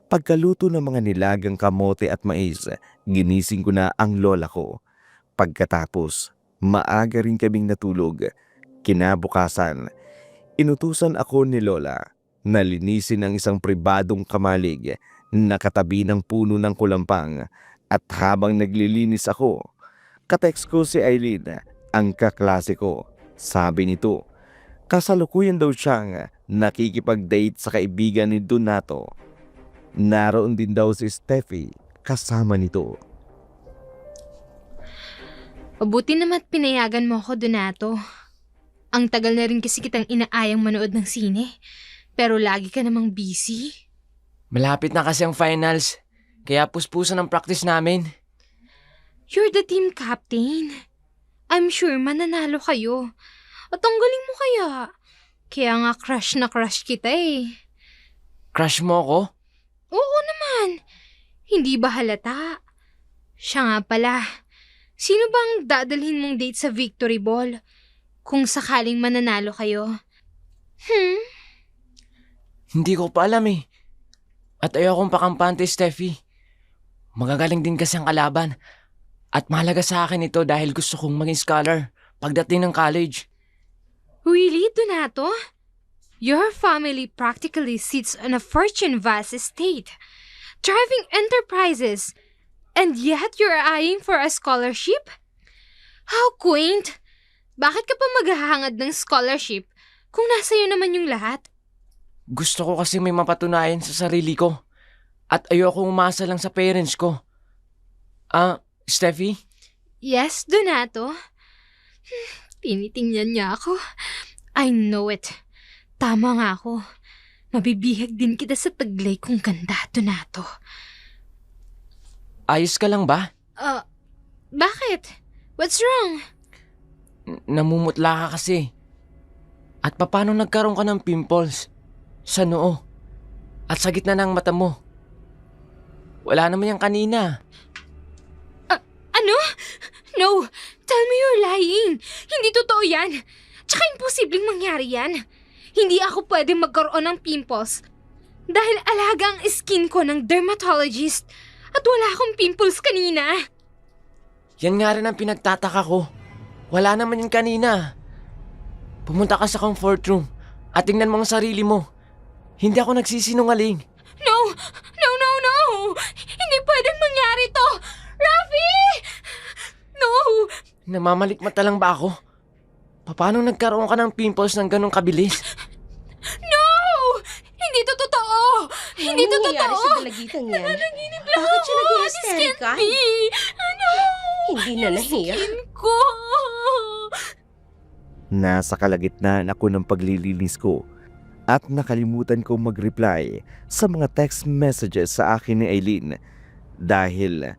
S4: Pagkaluto ng mga nilagang kamote at mais, ginising ko na ang lola ko. Pagkatapos, maaga rin kaming natulog. Kinabukasan, inutusan ako ni Lola na linisin ang isang pribadong kamalig na katabi ng puno ng kulampang. At habang naglilinis ako, katext ko si Eileen, ang kaklase ko. Sabi nito, kasalukuyan daw siyang nakikipag-date sa kaibigan ni Donato. Naroon din daw si Steffi kasama nito.
S3: Mabuti naman pinayagan mo ako, Donato. Ang tagal na rin kasi kitang inaayang manood ng sine. Pero lagi ka namang busy.
S6: Malapit na kasi ang finals, kaya puspusan ang practice namin.
S3: You're the team captain. I'm sure mananalo kayo. At ang galing mo kaya. Kaya nga crush na crush kita eh.
S6: Crush mo ako?
S3: Oo naman. Hindi ba halata? Siya nga pala. Sino bang dadalhin mong date sa Victory Ball? Kung sakaling mananalo kayo.
S6: Hindi ko pa alam eh. At ayokong pakampante, Steffi. Magagaling din kasi ang kalaban. At mahalaga sa akin ito dahil gusto kong maging scholar pagdating ng college.
S3: Really, Donato? Your family practically sits on a fortune-vast estate, driving enterprises, and yet you're eyeing for a scholarship? How quaint! Bakit ka pa maghahangad ng scholarship kung nasa iyo naman yung lahat?
S6: Gusto ko kasi may mapatunayan sa sarili ko. At ayokong umasa lang sa parents ko. Steffi?
S3: Yes, Donato. Tinitingnan niya ako. I know it. Tama nga ako. Mabibihag din kita sa taglay kong ganda, Donato.
S6: Ayos ka lang ba?
S3: Bakit? What's wrong?
S6: Namumutla ka kasi. At paano nagkaroon ka ng pimples? Sa noo. At sa gitna ng mata mo. Wala naman yan kanina.
S3: Ano? No! Tell me you're lying! Hindi totoo yan! Tsaka imposibleng mangyari yan. Hindi ako pwede magkaroon ng pimples dahil alaga ang skin ko ng dermatologist at wala akong pimples kanina.
S6: Yan nga rin ang pinagtataka ko. Wala naman yan kanina. Pumunta ka sa comfort room at tingnan mo ang sarili mo. Hindi ako nagsisinungaling.
S3: No! No, no, no! Hindi pwedeng mangyari to! Rafi! No!
S6: Namamalikmata lang ba ako? Paano nagkaroon ka ng pimples ng ganong kabilis?
S3: No! Hindi to totoo! Hindi to
S1: nangyayari
S3: totoo!
S1: sa dalagitang yan?
S3: Nanaginip lang
S1: Bakit siya
S3: ako.
S1: nag-hysterika?
S3: This can't be. Ano?
S1: Hindi na nahiya.
S3: Skin ko!
S4: Nasa kalagitnaan ako ng paglilinis ko at nakalimutan kong mag-reply sa mga text messages sa akin ni Eileen dahil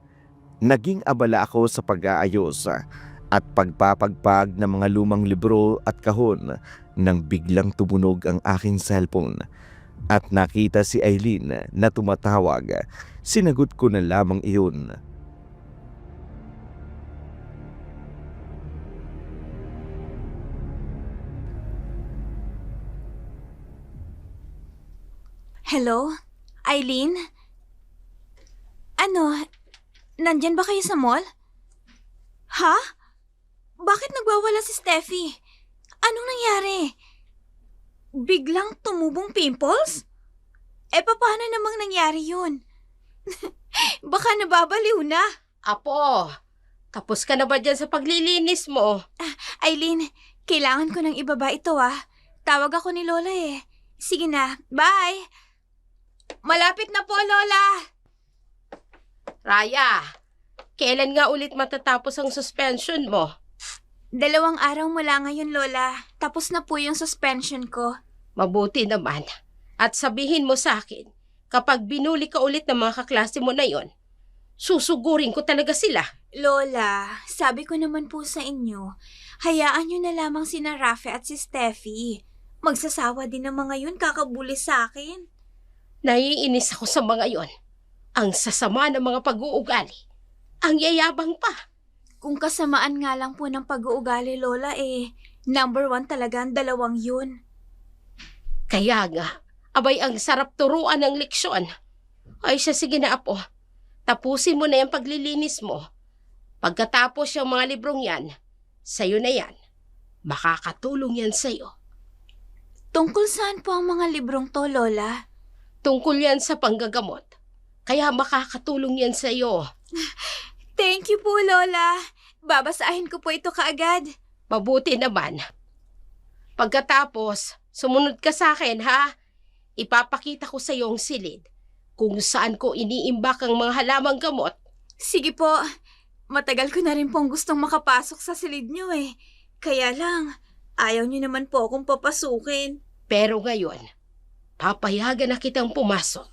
S4: naging abala ako sa pag-aayos at pagpapagpag ng mga lumang libro at kahon nang biglang tumunog ang aking cellphone at nakita si Eileen na tumatawag. Sinagot ko na lamang iyon.
S2: Hello? Eileen? Ano? Nandyan ba kayo sa mall? Ha? Bakit nagwawala si Steffi? Anong nangyari? Biglang tumubong pimples? Paano namang nangyari yun? Baka nababaliw na.
S1: Apo, tapos ka na ba dyan sa paglilinis mo?
S2: Eileen, kailangan ko nang ibaba ito Tawag ako ni Lola eh. Sige na, bye! Malapit na po, Lola!
S1: Raya, kailan nga ulit matatapos ang suspension mo?
S2: 2 araw mula ngayon, Lola. Tapos na po yung suspension ko.
S1: Mabuti naman. At sabihin mo sa akin, kapag binuli ka ulit ng mga kaklase mo na yon, susugurin ko talaga sila.
S2: Lola, sabi ko naman po sa inyo, hayaan nyo na lamang sina Rafe at si Steffi. Magsasawa din ng mga yun kakabuli sa akin.
S1: Naiinis ako sa mga yon. Ang sasama ng mga pag-uugali. Ang yayabang pa.
S2: Kung kasamaan nga lang po ng pag-uugali, Lola, number 1 talaga ang 2 yun.
S1: Kaya nga, abay ang sarap turuan ng leksyon. Ay siya, sige na apo. Tapusin mo na yung paglilinis mo. Pagkatapos yung mga librong yan, sa'yo na yan. Makakatulong yan sa'yo.
S2: Tungkol saan po ang mga librong to, Lola?
S1: Tungkol yan sa panggagamot. Kaya makakatulong yan sa'yo.
S2: Thank you po, Lola. Babasahin ko po ito kaagad.
S1: Mabuti naman. Pagkatapos, sumunod ka sa akin, ha? Ipapakita ko sa iyo ang silid kung saan ko iniimbak ang mga halamang gamot.
S2: Sige po. Matagal ko na rin pong gustong makapasok sa silid niyo Kaya lang, ayaw niyo naman po akong papasukin.
S1: Pero ngayon, papayagan na kitang pumasok.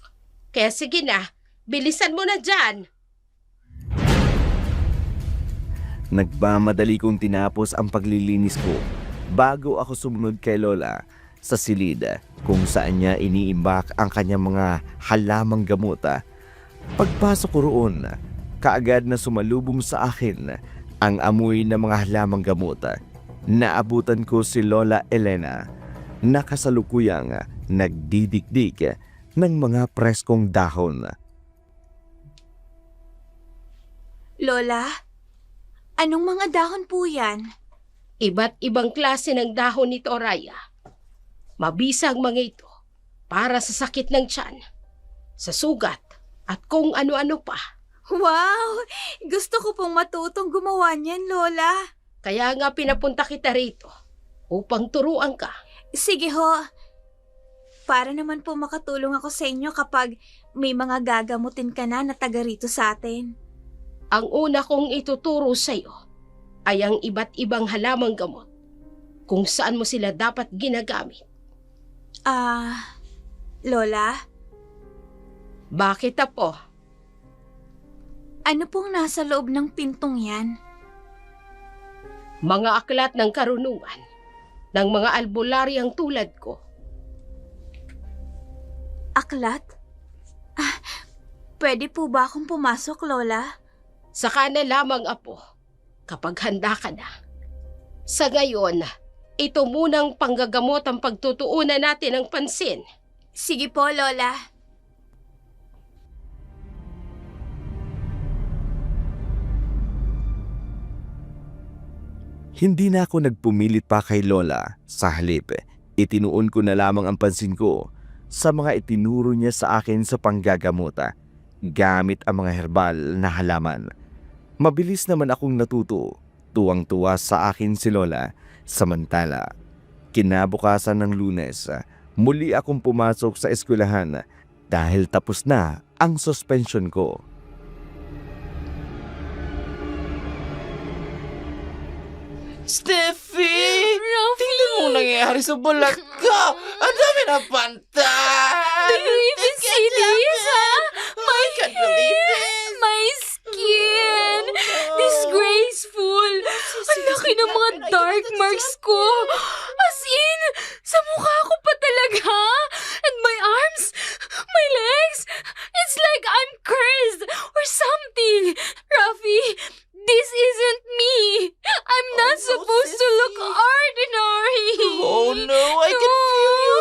S1: Kaya sige na, bilisan mo na dyan.
S4: Nagmamadali kong tinapos ang paglilinis ko bago ako sumunod kay Lola sa silid kung saan niya iniimbak ang kanyang mga halamang gamot. Pagpasok ko roon, kaagad na sumalubong sa akin ang amoy ng mga halamang gamot. Naabutan ko si Lola Elena na kasalukuyang nagdidikdik ng mga preskong dahon.
S2: Lola, anong mga dahon po yan?
S1: Iba't ibang klase ng dahon nito, Raya. Mabisa ang mga ito para sa sakit ng tiyan, sa sugat, at kung ano-ano pa.
S2: Wow! Gusto ko pong matutong gumawa niyan, Lola.
S1: Kaya nga pinapunta kita rito upang turuan ka.
S2: Sige ho. Para naman po makatulong ako sa inyo kapag may mga gagamutin ka na taga rito sa atin.
S1: Ang una kong ituturo sa iyo ay ang iba't ibang halamang gamot kung saan mo sila dapat ginagamit.
S2: Lola,
S1: Bakit apo?
S2: ano pong nasa loob ng pintong yan?
S1: Mga aklat ng karunungan ng mga albularyang tulad ko.
S2: Aklat? Pwede po ba akong pumasok, Lola?
S1: Saka na lamang, apo, kapag handa ka na. Sa ngayon, ito munang panggagamot ang pagtutuunan natin ng pansin.
S2: Sige po, Lola.
S4: Hindi na ako nagpumilit pa kay Lola. Sa halip, itinuon ko na lamang ang pansin ko sa mga itinuro niya sa akin sa panggagamot gamit ang mga herbal na halaman. Mabilis naman akong natuto. Tuwang-tuwa sa akin si Lola. Samantala, kinabukasan ng Lunes, muli akong pumasok sa eskwelahan dahil tapos na ang suspension ko.
S5: Steffi! Tingnan mo nangyayari sa balat ko! Ang dami na pantay!
S3: Do you even see this, ha?
S5: I can't believe it!
S3: My skin! Disgraceful! Ang laki ng mga dark marks ko! As in, sa mukha ko pa talaga! And my arms! My legs! It's like I'm cursed or something! Rafi, this isn't me! I'm not supposed to look ordinary!
S5: Oh no, I can feel you!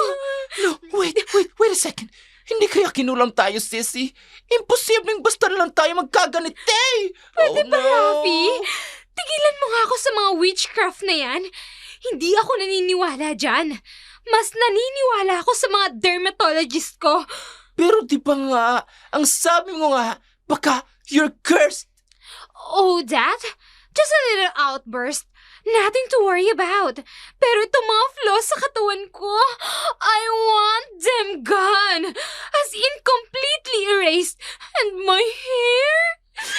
S5: No, wait a second. Hindi kaya kinulam tayo, sissy? Imposibleng basta lang tayo magkaganite!
S3: Pwede ba, Rafi? Tigilan mo nga ako sa mga witchcraft na yan. Hindi ako naniniwala dyan. Mas naniniwala ako sa mga dermatologist ko.
S5: Pero di ba nga, ang sabi mo nga, baka you're cursed!
S3: Oh, that? Just a little outburst. Nothing to worry about. Pero itong mga flaws sa katawan ko, I want them gone. As in completely erased. And my hair?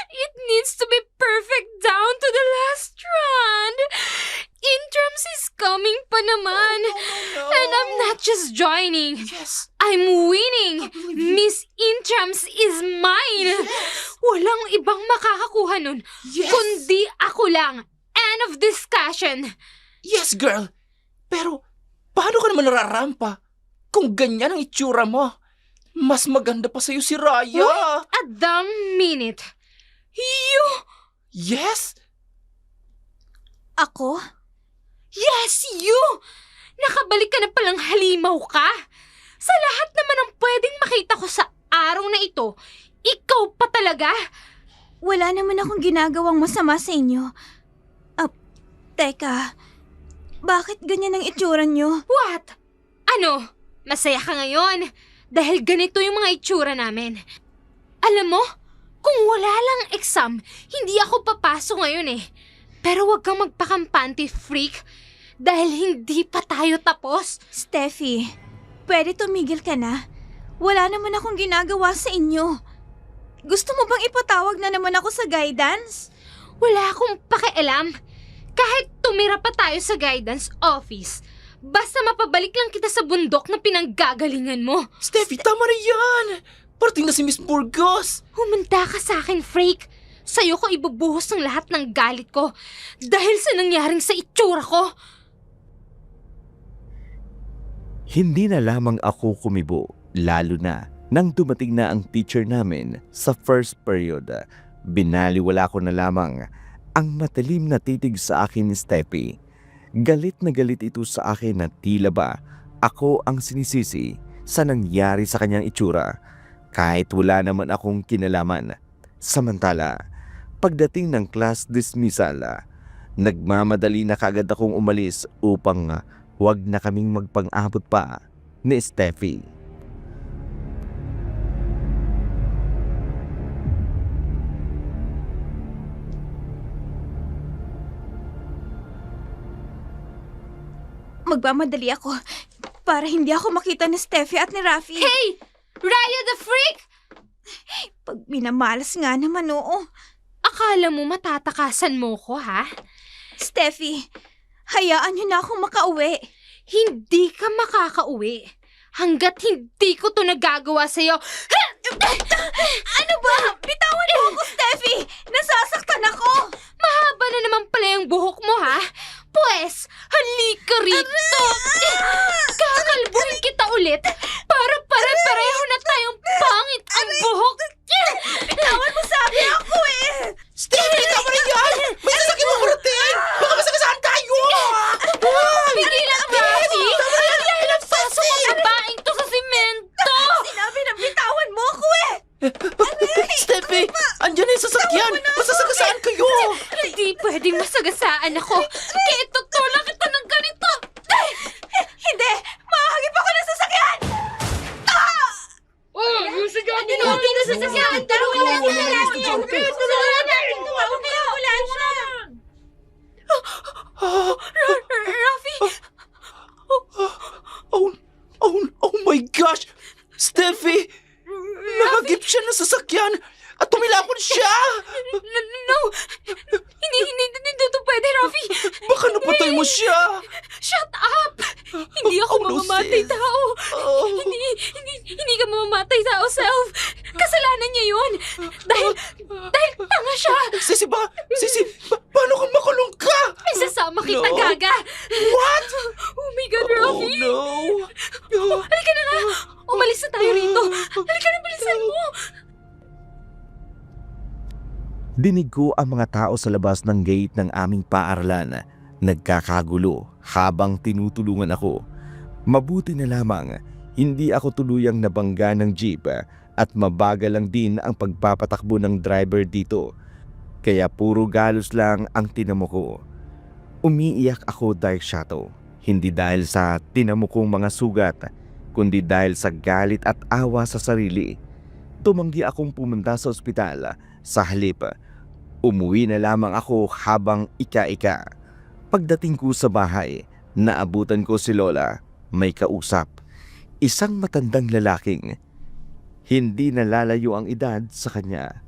S3: It needs to be perfect down to the last strand. Intrams is coming pa naman.
S5: No.
S3: And I'm not just joining.
S5: Yes!
S3: I'm winning.
S5: I believe you.
S3: Miss Intrams is mine.
S5: Yes!
S3: Walang ibang makakakuha nun.
S5: Yes!
S3: Kundi ako lang. End of discussion.
S5: Yes, girl! Pero, paano ka naman nararampa? Kung ganyan ang itsura mo, mas maganda pa sa'yo si Raya!
S3: Wait a damn minute. You?
S5: Yes?
S2: Ako?
S3: Yes, you! Nakabalik ka na palang halimaw ka. Sa lahat naman ang pwedeng makita ko sa araw na ito, ikaw pa talaga.
S2: Wala naman akong ginagawang masama sa inyo. Teka, bakit ganyan ang itsura nyo?
S3: What? Ano? Masaya ka ngayon? Dahil ganito yung mga itsura namin. Alam mo, kung wala lang exam, hindi ako papasok ngayon eh. Pero wag kang magpakampante, freak. Dahil hindi pa tayo tapos.
S2: Steffi, pwede tumigil ka na? Wala naman akong ginagawa sa inyo. Gusto mo bang ipatawag na naman ako sa guidance?
S3: Wala akong pakialam. Kahit tumira pa tayo sa guidance office, basta mapabalik lang kita sa bundok na pinanggagalingan mo.
S5: Steffi, tama na yan! Parating na si Miss Burgos!
S3: Humanda ka sa akin, freak. Sa'yo ko ibubuhos ng lahat ng galit ko dahil sa nangyaring sa itsura ko.
S4: Hindi na lamang ako kumibo, lalo na nang dumating na ang teacher namin sa first period. Binaliwala ko na lamang ang matalim na titig sa akin ni Steffi. Galit na galit ito sa akin na tila ba ako ang sinisisi sa nangyari sa kanyang itsura kahit wala naman akong kinalaman. Samantala, pagdating ng class dismissal, nagmamadali na kagad akong umalis upang huwag na kaming magpang-abot pa ni Steffi.
S2: Magmamadali ako para hindi ako makita ni Steffi at ni Rafi.
S3: Hey! Raya the freak!
S2: Pag minamalas nga naman, oo.
S3: Akala mo matatakasan mo ko, ha?
S2: Steffi, hayaan niyo na akong makauwi.
S3: Hindi ka makakauwi hanggat hindi ko to nagagawa sa'yo.
S2: Ano ba? Bitawan mo ako, Steffi! Nasasaktan ako!
S3: Mahaba na naman pala yung buhok mo, ha? Pwes, halika rito! Kakalbuhin kita ulit para pare-pareho na tayong pangit ang buhok!
S2: Bitawan mo sabi ako eh!
S5: Steffi, tama rin yan! May sasakyan mo parating! Baka masagasaan tayo!
S3: Pigilan mo, Rafi! Dahil nagpasok ang babaeng to sa simento!
S2: Sinabi na bitawan mo ako eh!
S5: Steffi, andyan na yung sasakyan! Masasagasaan kayo!
S3: Hindi pwedeng masagasaan ako! Kaya tutulak kita ng ganito!
S2: Hindi! Mahagip ako ng sasakyan!
S3: Oh, yung sasakyan! Hindi na sasakyan! Dalawa na sasakyan! Wala siya!
S2: Rafi!
S5: Oh my gosh! Steffi! Nahagip siya ng sasakyan at tumilapon siya!
S3: No! Hindi to pwede, Rafi!
S5: Baka napatay mo siya!
S3: Shut up! Hindi ako
S5: Oh, no,
S3: mamamatay
S5: sis.
S3: tao!
S5: Oh.
S3: Hindi ka mamamatay tao, Self! Kasalanan niya yun! Dahil tanga siya!
S5: Sisi, paano kung makulong ka?
S3: Isasama kita,
S5: No.
S3: Gaga!
S5: What?
S3: Oh my God,
S5: Oh
S3: Rafi!
S5: no!
S3: Halika na nga! Umalis na tayo rito! Halika na, bilisan mo!
S4: Dinig ko ang mga tao sa labas ng gate ng aming paaralan. Nagkakagulo habang tinutulungan ako. Mabuti na lamang hindi ako tuluyang nabangga ng jeep at mabagal lang din ang pagpapatakbo ng driver dito. Kaya puro galos lang ang tinamo ko. Umiiyak ako, Dark Shadow. Hindi dahil sa tinamo kong mga sugat, kundi dahil sa galit at awa sa sarili. Tumanggi akong pumunta sa ospital. Sa halip, umuwi na lamang ako habang ika-ika. Pagdating ko sa bahay, naabutan ko si Lola, may kausap. Isang matandang lalaking hindi nalalayo ang edad sa kanya.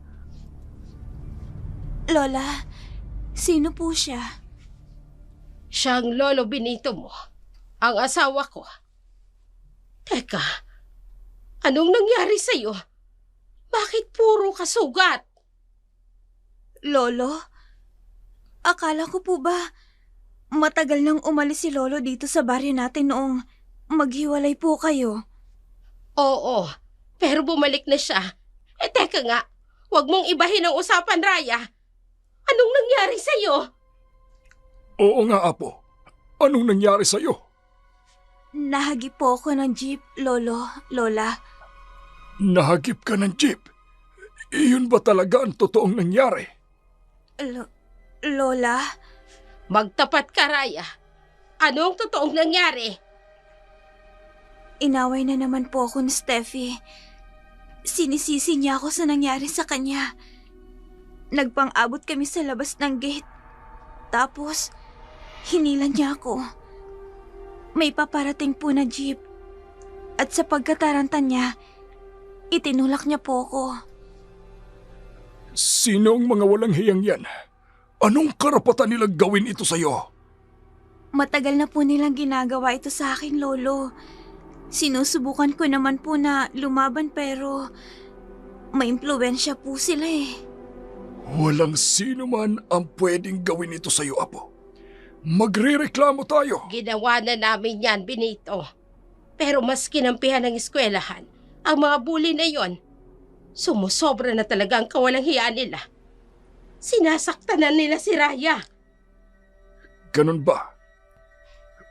S2: Lola, sino po siya?
S1: Siyang Lolo Benito mo, ang asawa ko. Teka, anong nangyari sa'yo? Bakit puro kasugat?
S2: Lolo? Akala ko po ba matagal nang umalis si Lolo dito sa baryo natin noong maghiwalay po kayo?
S1: Oo, pero bumalik na siya. Teka nga, huwag mong ibahin ang usapan, Raya. Anong nangyari sa'yo?
S7: Oo nga, Apo. Anong nangyari sa'yo?
S2: Nahagip po ako ng jeep, Lola.
S7: Nahagip ka ng jeep. Iyon ba talaga ang totoong nangyari?
S2: Lola?
S1: Magtapat ka, Raya. Anong totoong nangyari?
S2: Inaway na naman po ako ni Steffi. Sinisisi niya ako sa nangyari sa kanya. Nagpang-abot kami sa labas ng gate. Tapos, hinilan niya ako. May paparating po na jeep. At sa pagkataranta niya, itinulak niya po ako.
S7: Sino ang mga walang hiyang yan? Anong karapatan nilang gawin ito sa'yo?
S2: Matagal na po nilang ginagawa ito sa akin, Lolo. Sinusubukan ko naman po na lumaban pero maimpluwensya po sila eh.
S7: Walang sino man ang pwedeng gawin ito sa'yo, Apo. Magrereklamo tayo.
S1: Ginawa na namin yan, Benito. Pero mas kinampihan ng eskwelahan ang mga bully na yon. Sumusobra na talaga ang kawalang hiya nila. Sinasaktan na nila si Raya.
S7: Ganun ba?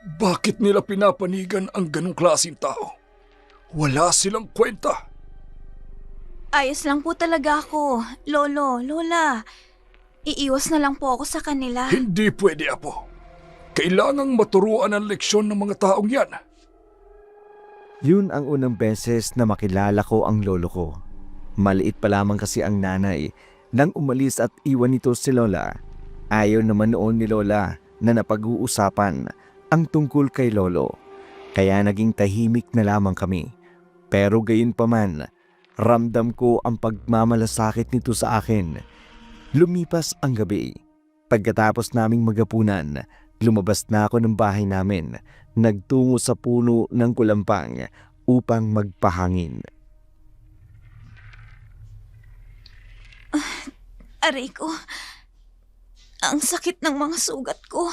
S7: Bakit nila pinapanigan ang ganong klaseng tao? Wala silang kwenta.
S2: Ayos lang po talaga ako, Lolo, Lola. Iiwas na lang po ako sa kanila.
S7: Hindi pwede, Apo. Kailangang maturuan ang leksyon ng mga taong yan.
S4: Yun ang unang beses na makilala ko ang lolo ko. Maliit pa lamang kasi ang nanay nang umalis at iwan nito si Lola. Ayaw naman noon ni Lola na napag-uusapan ang tungkol kay Lolo. Kaya naging tahimik na lamang kami. Pero gayon pa man, ramdam ko ang pagmamalasakit nito sa akin. Lumipas ang gabi. Pagkatapos naming magapunan, lumabas na ako ng bahay namin, nagtungo sa puno ng kulampang upang magpahangin.
S2: Aray ko, ang sakit ng mga sugat ko.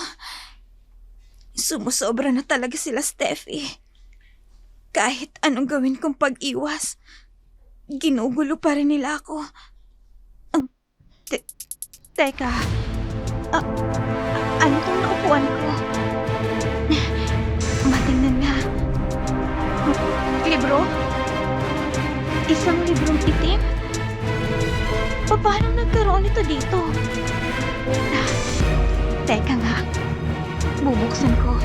S2: Sumusobra na talaga sila, Steffi. Kahit anong gawin kong pag-iwas, ginugulo pa rin nila ako. Teka, ano tong naupuan ko? Matingnan nga. Libro? Isang librong itim? Paano nagkaroon ito dito? Teka nga. Bubuksan ko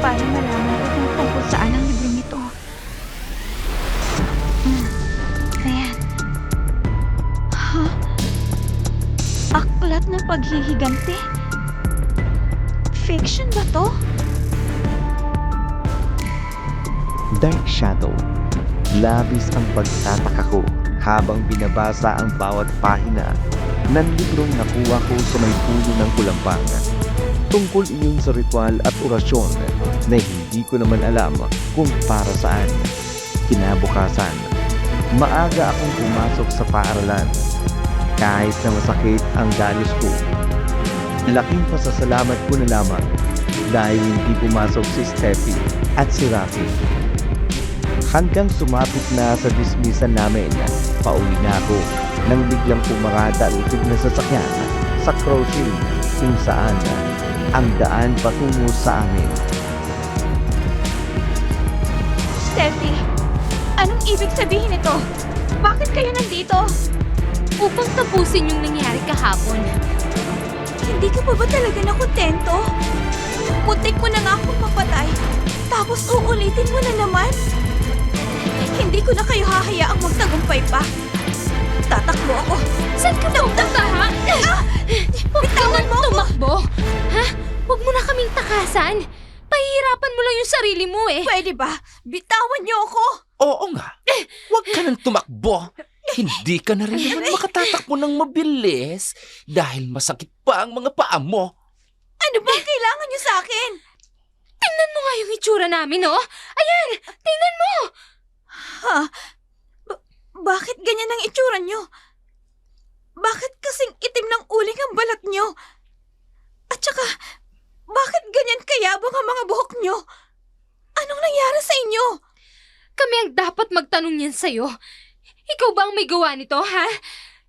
S2: para malaman ko kung tungkol saan ang librong ito. Ayan. Ha? Aklat ng paghihigante? Fiction ba to?
S4: Dark Shadow. Labis ang pagtataka ko habang binabasa ang bawat pahina ng librong nakuha ko sa may puno ng kulampang. Tungkol iyon sa ritual at orasyon na hindi ko naman alam kung para saan. Kinabukasan, maaga akong pumasok sa paaralan. Kahit na masakit ang dalos ko, laking pasasalamat ko na lamang dahil hindi pumasok si Steffi at si Rafi. Hanggang sumapit na sa dismisan namin, pauwi na ako nang biglang pumarada ang itig na sasakyan sa crossing kung saan ang daan patungo sa amin.
S2: Steffi, anong ibig sabihin nito? Bakit kayo nandito?
S3: Upang tapusin yung nangyari kahapon.
S2: Hindi ka pa ba talaga nakontento? Muntik mo na nga akong mapatay, tapos uulitin mo na naman? Hindi ko na kayo hahayaang magtagumpay pa. Tatakbo ako.
S3: Saan ka pupunta, ha?
S2: Bitawan mo ako!
S3: Tumakbo? Ha? Huwag mo na kaming takasan. Pahihirapan mo lang yung sarili mo eh.
S2: Pwede ba? Bitawan niyo ako!
S5: Oo nga. Huwag ka nang tumakbo. Hindi ka na rin naman makatatakbo ng mabilis dahil masakit pa ang mga paa mo.
S2: Ano ba ang kailangan niyo sa akin?
S3: Tingnan mo nga yung itsura namin, oh. Ayan, tingnan mo.
S2: Ha? Bakit ganyan ang itsura niyo? Bakit kasing itim ng uling ang balat niyo? At saka, bakit ganyan kayabang ang mga buhok niyo? Anong nangyari sa inyo?
S3: Kami ang dapat magtanong yan sa'yo. Ikaw ba ang may gawa nito, ha?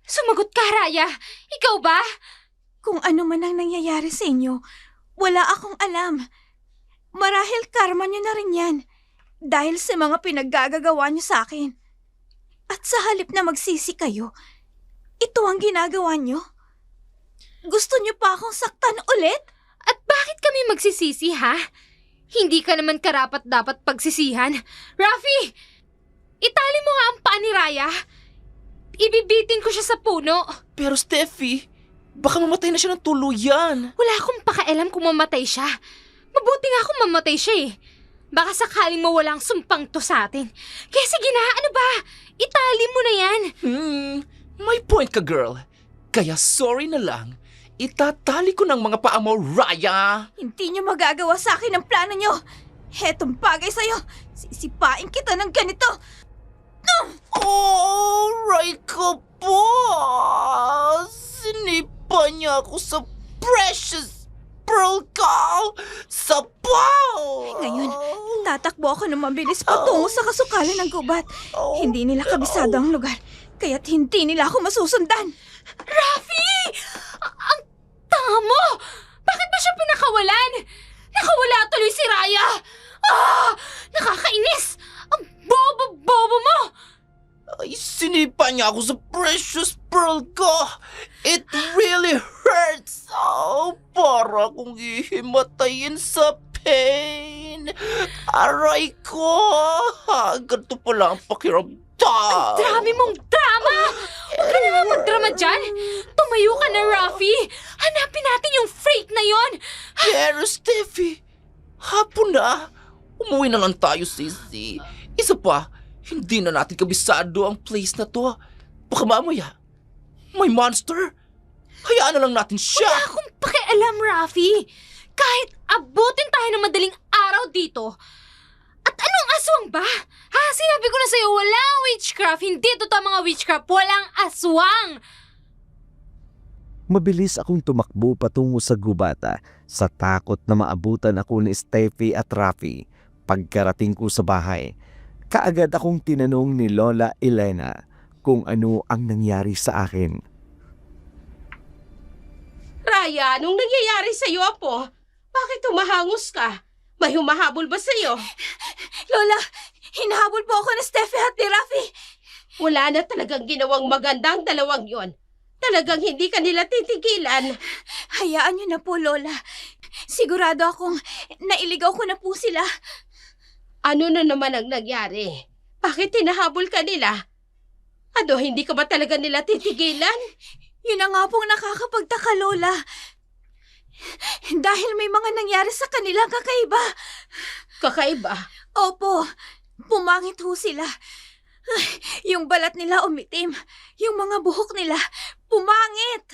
S3: Sumagot ka, Raya. Ikaw ba?
S2: Kung ano man ang nangyayari sa inyo, wala akong alam. Marahil karma niyo na rin yan. Dahil sa mga pinaggagawa niyo sa akin. At sa halip na magsisi kayo, ito ang ginagawa niyo? Gusto niyo pa akong saktan ulit?
S3: At bakit kami magsisisi, ha? Hindi ka naman karapat dapat pagsisihan. Rafi! Itali mo nga ang paa ni Raya. Ibibitin ko siya sa puno.
S5: Pero Steffi, baka mamatay na siya ng tuluyan.
S3: Wala akong pakialam kung mamatay siya. Mabuti nga kung mamatay siya eh. Baka sakaling mawala ang sumpang to sa atin. Kaya sige na, ano ba? Itali mo na yan.
S5: May point ka, girl. Kaya sorry na lang. Itatali ko ng mga paa mo, Raya.
S2: Hindi niyo magagawa sa akin ang plano niyo. Hetong bagay sa'yo. Sisipain kita ng ganito.
S5: Aray ka po! Sinipa niya ako sa precious pearl ko! Sapaw!
S2: Ngayon, tatakbo ako ng mabilis patungo sa kasukalan ng gubat. Hindi nila kabisado ang lugar, kaya't hindi nila ako masusundan.
S3: Rafi! Ang tanga mo! Bakit ba siya pinakawalan? Nakawala tuloy si Raya! Nakakainis! Ang bobo-bobo mo!
S5: Ay, sinipa niya ako sa precious pearl ko! It really hurts! Para akong ihimatayin sa pain! Aray ko! Ganito pala ang pakiramdam!
S3: Dami mong drama! Huwag ka naman magdrama dyan! Tumayo ka na, Rafi! Hanapin natin yung freak na yon!
S5: Pero, Steffi, hapon na. Umuwi na lang tayo, sisi. Isa pa, hindi na natin kabisado ang place na to. Baka mamaya, may monster. Hayaan na lang natin siya.
S3: Wala akong pakialam, Rafi! Kahit abutin tayo ng madaling araw dito. At anong aswang ba? Sinabi ko na sa'yo, walang witchcraft. Hindi totoo mga witchcraft. Walang aswang!
S4: Mabilis akong tumakbo patungo sa gubata sa takot na maabutan ako ni Steffi at Rafi. Pagkarating ko sa bahay, kaagad akong tinanong ni Lola Elena kung ano ang nangyari sa akin.
S1: Raya, anong nangyayari sa'yo, Apo? Bakit humahangos ka? May humahabol ba sa'yo?
S2: Lola, hinahabol po ako ni Steffi at ni Rafi.
S1: Wala na talagang ginawang magandang dalawang yon. Talagang hindi ka nila titigilan.
S2: Hayaan niyo na po, Lola. Sigurado akong nailigaw ko na po sila.
S1: Ano na naman ang nangyari? Bakit hinahabol ka nila? Ano, hindi ka ba talaga nila titigilan?
S2: Yun na nga pong nakakapagtaka, Lola. Dahil may mga nangyari sa kanila kakaiba.
S1: Kakaiba?
S2: Opo, pumangit ho sila. Yung balat nila umitim. Yung mga buhok nila pumangit.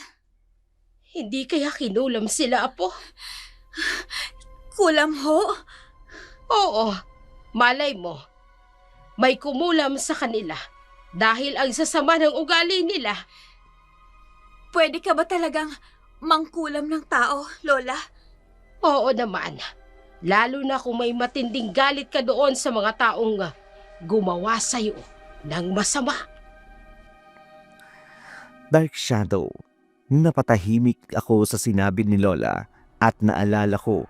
S1: Hindi kaya kinulam sila, Apo?
S2: Kulam ho?
S1: Oo, malay mo. May kumulam sa kanila dahil ang sasama ng ugali nila.
S2: Pwede ka ba talagang mangkulam ng tao, Lola?
S1: Oo naman. Lalo na kung may matinding galit ka doon sa mga taong gumawa sa'yo ng masama.
S4: Dark Shadow, napatahimik ako sa sinabi ni Lola at naalala ko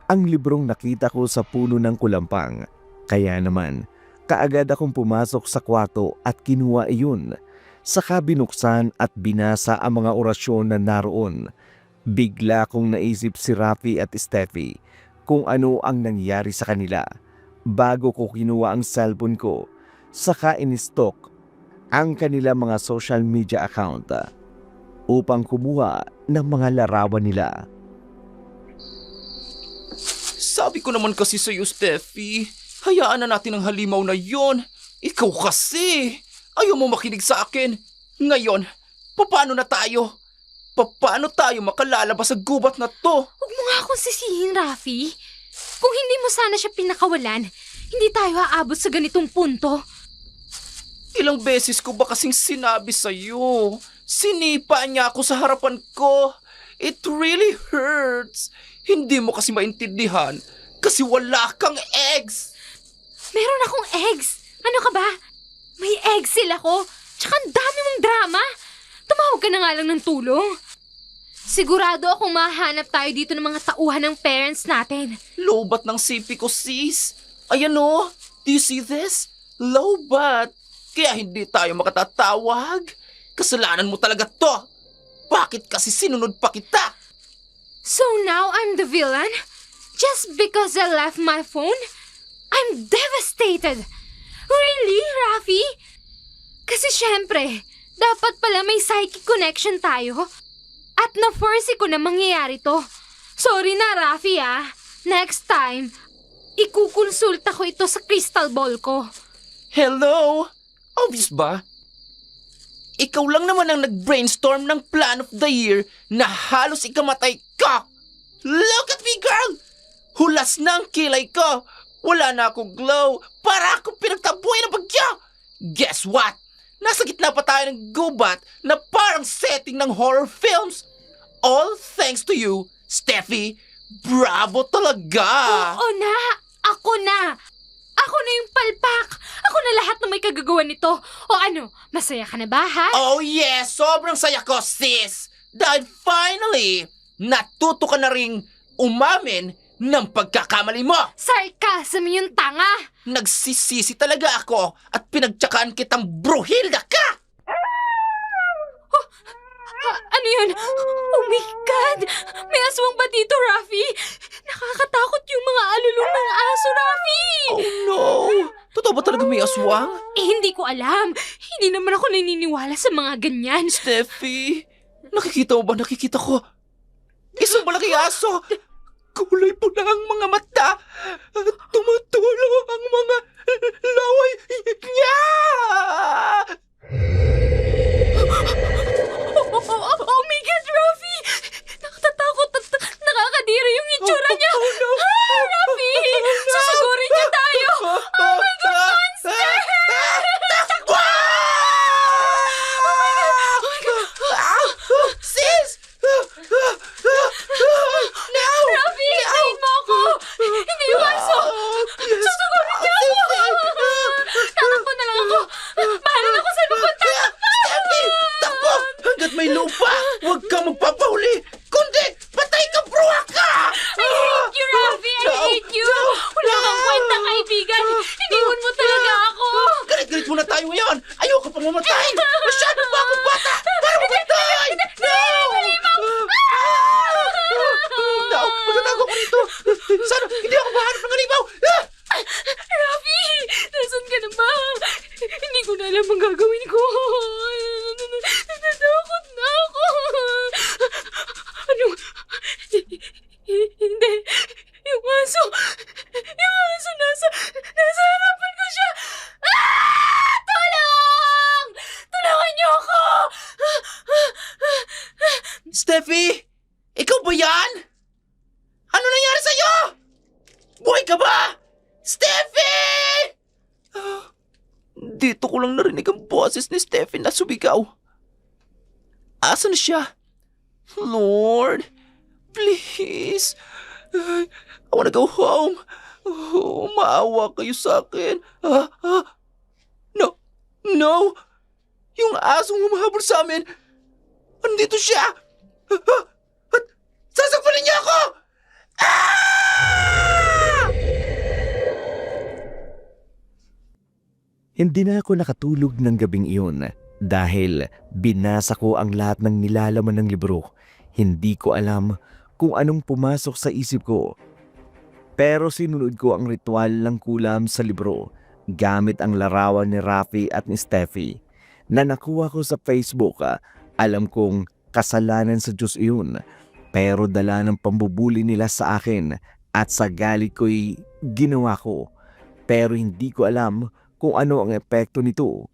S4: ang librong nakita ko sa puno ng kulampang. Kaya naman, kaagad akong pumasok sa kwarto at kinuha iyon. Saka binuksan at binasa ang mga orasyon na naroon. Bigla kong naisip si Rafi at Steffi kung ano ang nangyari sa kanila. Bago ko kinuha ang cellphone ko, saka in-stalk ang kanila mga social media account upang kumuha ng mga larawan nila.
S5: Sabi ko naman kasi sa'yo, Steffi, hayaan na natin ang halimaw na yon. Ikaw kasi, ayaw mo makinig sa akin. Ngayon, paano na tayo? Paano tayo makalalabas sa gubat na to?
S3: Huwag mo nga akong sisihin, Rafi. Kung hindi mo sana siya pinakawalan, hindi tayo aabot sa ganitong punto.
S5: Ilang beses ko ba kasing sinabi sa'yo? Sinipa niya ako sa harapan ko. It really hurts. Hindi mo kasi maintindihan kasi wala kang eggs.
S3: Meron akong eggs. Ano ka ba? May eggs sila ko. Tsaka ang dami mong drama. Tumawag ka na nga lang ng tulong. Sigurado akong mahanap tayo dito ng mga tauhan ng parents natin.
S5: Lobat ng sipi ko, sis. Ayan o. Do you see this? Lobat. Kaya hindi tayo makatatawag. Kasalanan mo talaga to. Bakit kasi sinunod pa kita?
S3: So now I'm the villain? Just because I left my phone? I'm devastated. Really, Rafi? Kasi syempre, dapat pala may psychic connection tayo. At na-foresee ko na mangyayari to. Sorry na, Rafi Next time, ikukonsulta ko ito sa crystal ball ko.
S5: Hello? Obvious ba? Ikaw lang naman ang nag-brainstorm ng plan of the year na halos ikamatay ka. Look at me, girl! Hulas na ang kilay ko. Wala na akong glow. Para akong pinagtabuhay ng bagyo. Guess what? Nasa gitna pa tayo ng gubat na parang setting ng horror films. All thanks to you, Steffi, Bravo talaga!
S3: Oo na! Ako na! Ako na yung palpak! Ako na lahat ng may kagagawa nito! O ano, masaya ka na ba, ha?
S5: Oh yes! Sobrang saya ko, sis! Dahil finally, natuto ka na ring umamin ng pagkakamali mo!
S3: Sarcasm yung tanga!
S5: Nagsisisi talaga ako at pinagtsakaan kitang Bruhilda ka!
S3: Ano yun? Oh my God! May aswang ba dito, Rafi? Nakakatakot yung mga alulong ng aso, Rafi!
S5: Oh no! Totoo ba talaga may aswang?
S3: Hindi ko alam. Hindi naman ako naniniwala sa mga ganyan.
S5: Steffi, nakikita mo ba? Nakikita ko. Isang malaking aso. Kulay pula ang mga mata. At tumutulo ang mga laway niya.
S3: Oh my God, Rafi! Nakatatakot at nakakadiri yung itsura niya.
S5: Oh no!
S3: Rafi! Susugurin niya tayo!
S5: Oh my God, monster! Takbo! Sis! No!
S3: Rafi, hintayin mo ako! Hindi yung aso! Susugurin niya ako! Tatakbo na lang ako! Bahala na ako sa pupunta!
S5: Steffi! Takbo! Hanggat may lupa, huwag kang magpapahuli! Kundi, patay ka, bruha ka!
S3: I hate you, Rafi! I hate you! Wala kang kwenta, kaibigan! Iniwan mo talaga ako!
S5: Galit-galit muna tayo ngayon! Ayoko pa mamatay! Masyado pa akong bata! Para mamatay! No! No! Magtatago ko dito! Sana hindi ako mahanap ng alibaw!
S3: Rafi! Nasaan ka na ba? Hindi ko na alam ang gagawin ko. Natatakot na ako. Ano? Hindi. Yung aso. Yung aso nasa harapan ko siya. Tulong! Tulungan niyo ako!
S5: Steffi! Ikaw ba yan? Ano nangyari sa'yo? Buhay ka ba? Steffi! Dito ko lang narinig ang boses ni Steffi na sumigaw. Asan na siya? Lord, please. I wanna go home. Oh, maawa kayo sa akin. No, no. Yung asong humahabol sa amin. Andito siya. Sasakpalin niya ako!
S4: Hindi na ako nakatulog ng gabing iyon dahil binasa ko ang lahat ng nilalaman ng libro. Hindi ko alam kung anong pumasok sa isip ko. Pero sinunod ko ang ritual ng kulam sa libro gamit ang larawan ni Rafi at ni Steffi na nakuha ko sa Facebook. Alam kong kasalanan sa Diyos iyon, pero dala ng pambubuli nila sa akin at sa galit ko'y ginawa ko. Pero hindi ko alam kung ano ang epekto nito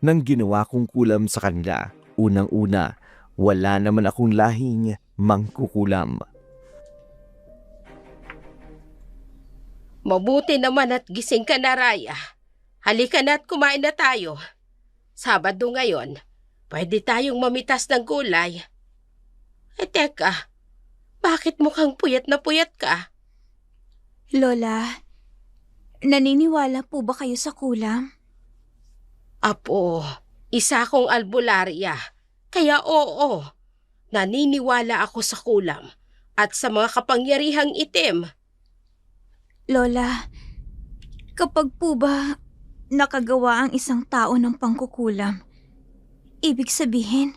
S4: nang ginawa kong kulam sa kanila. Unang-una, wala naman akong lahing mangkukulam.
S1: Mabuti naman at gising ka na, Raya. Halika na at kumain na tayo. Sabado ngayon, pwede tayong mamitas ng gulay. Teka, bakit mukhang puyat na puyat ka?
S2: Lola, naniniwala po ba kayo sa kulam?
S1: Apo, isa akong albularya. Kaya oo, naniniwala ako sa kulam at sa mga kapangyarihang itim.
S2: Lola, kapag po ba nakagawa ang isang tao ng pangkukulam, ibig sabihin,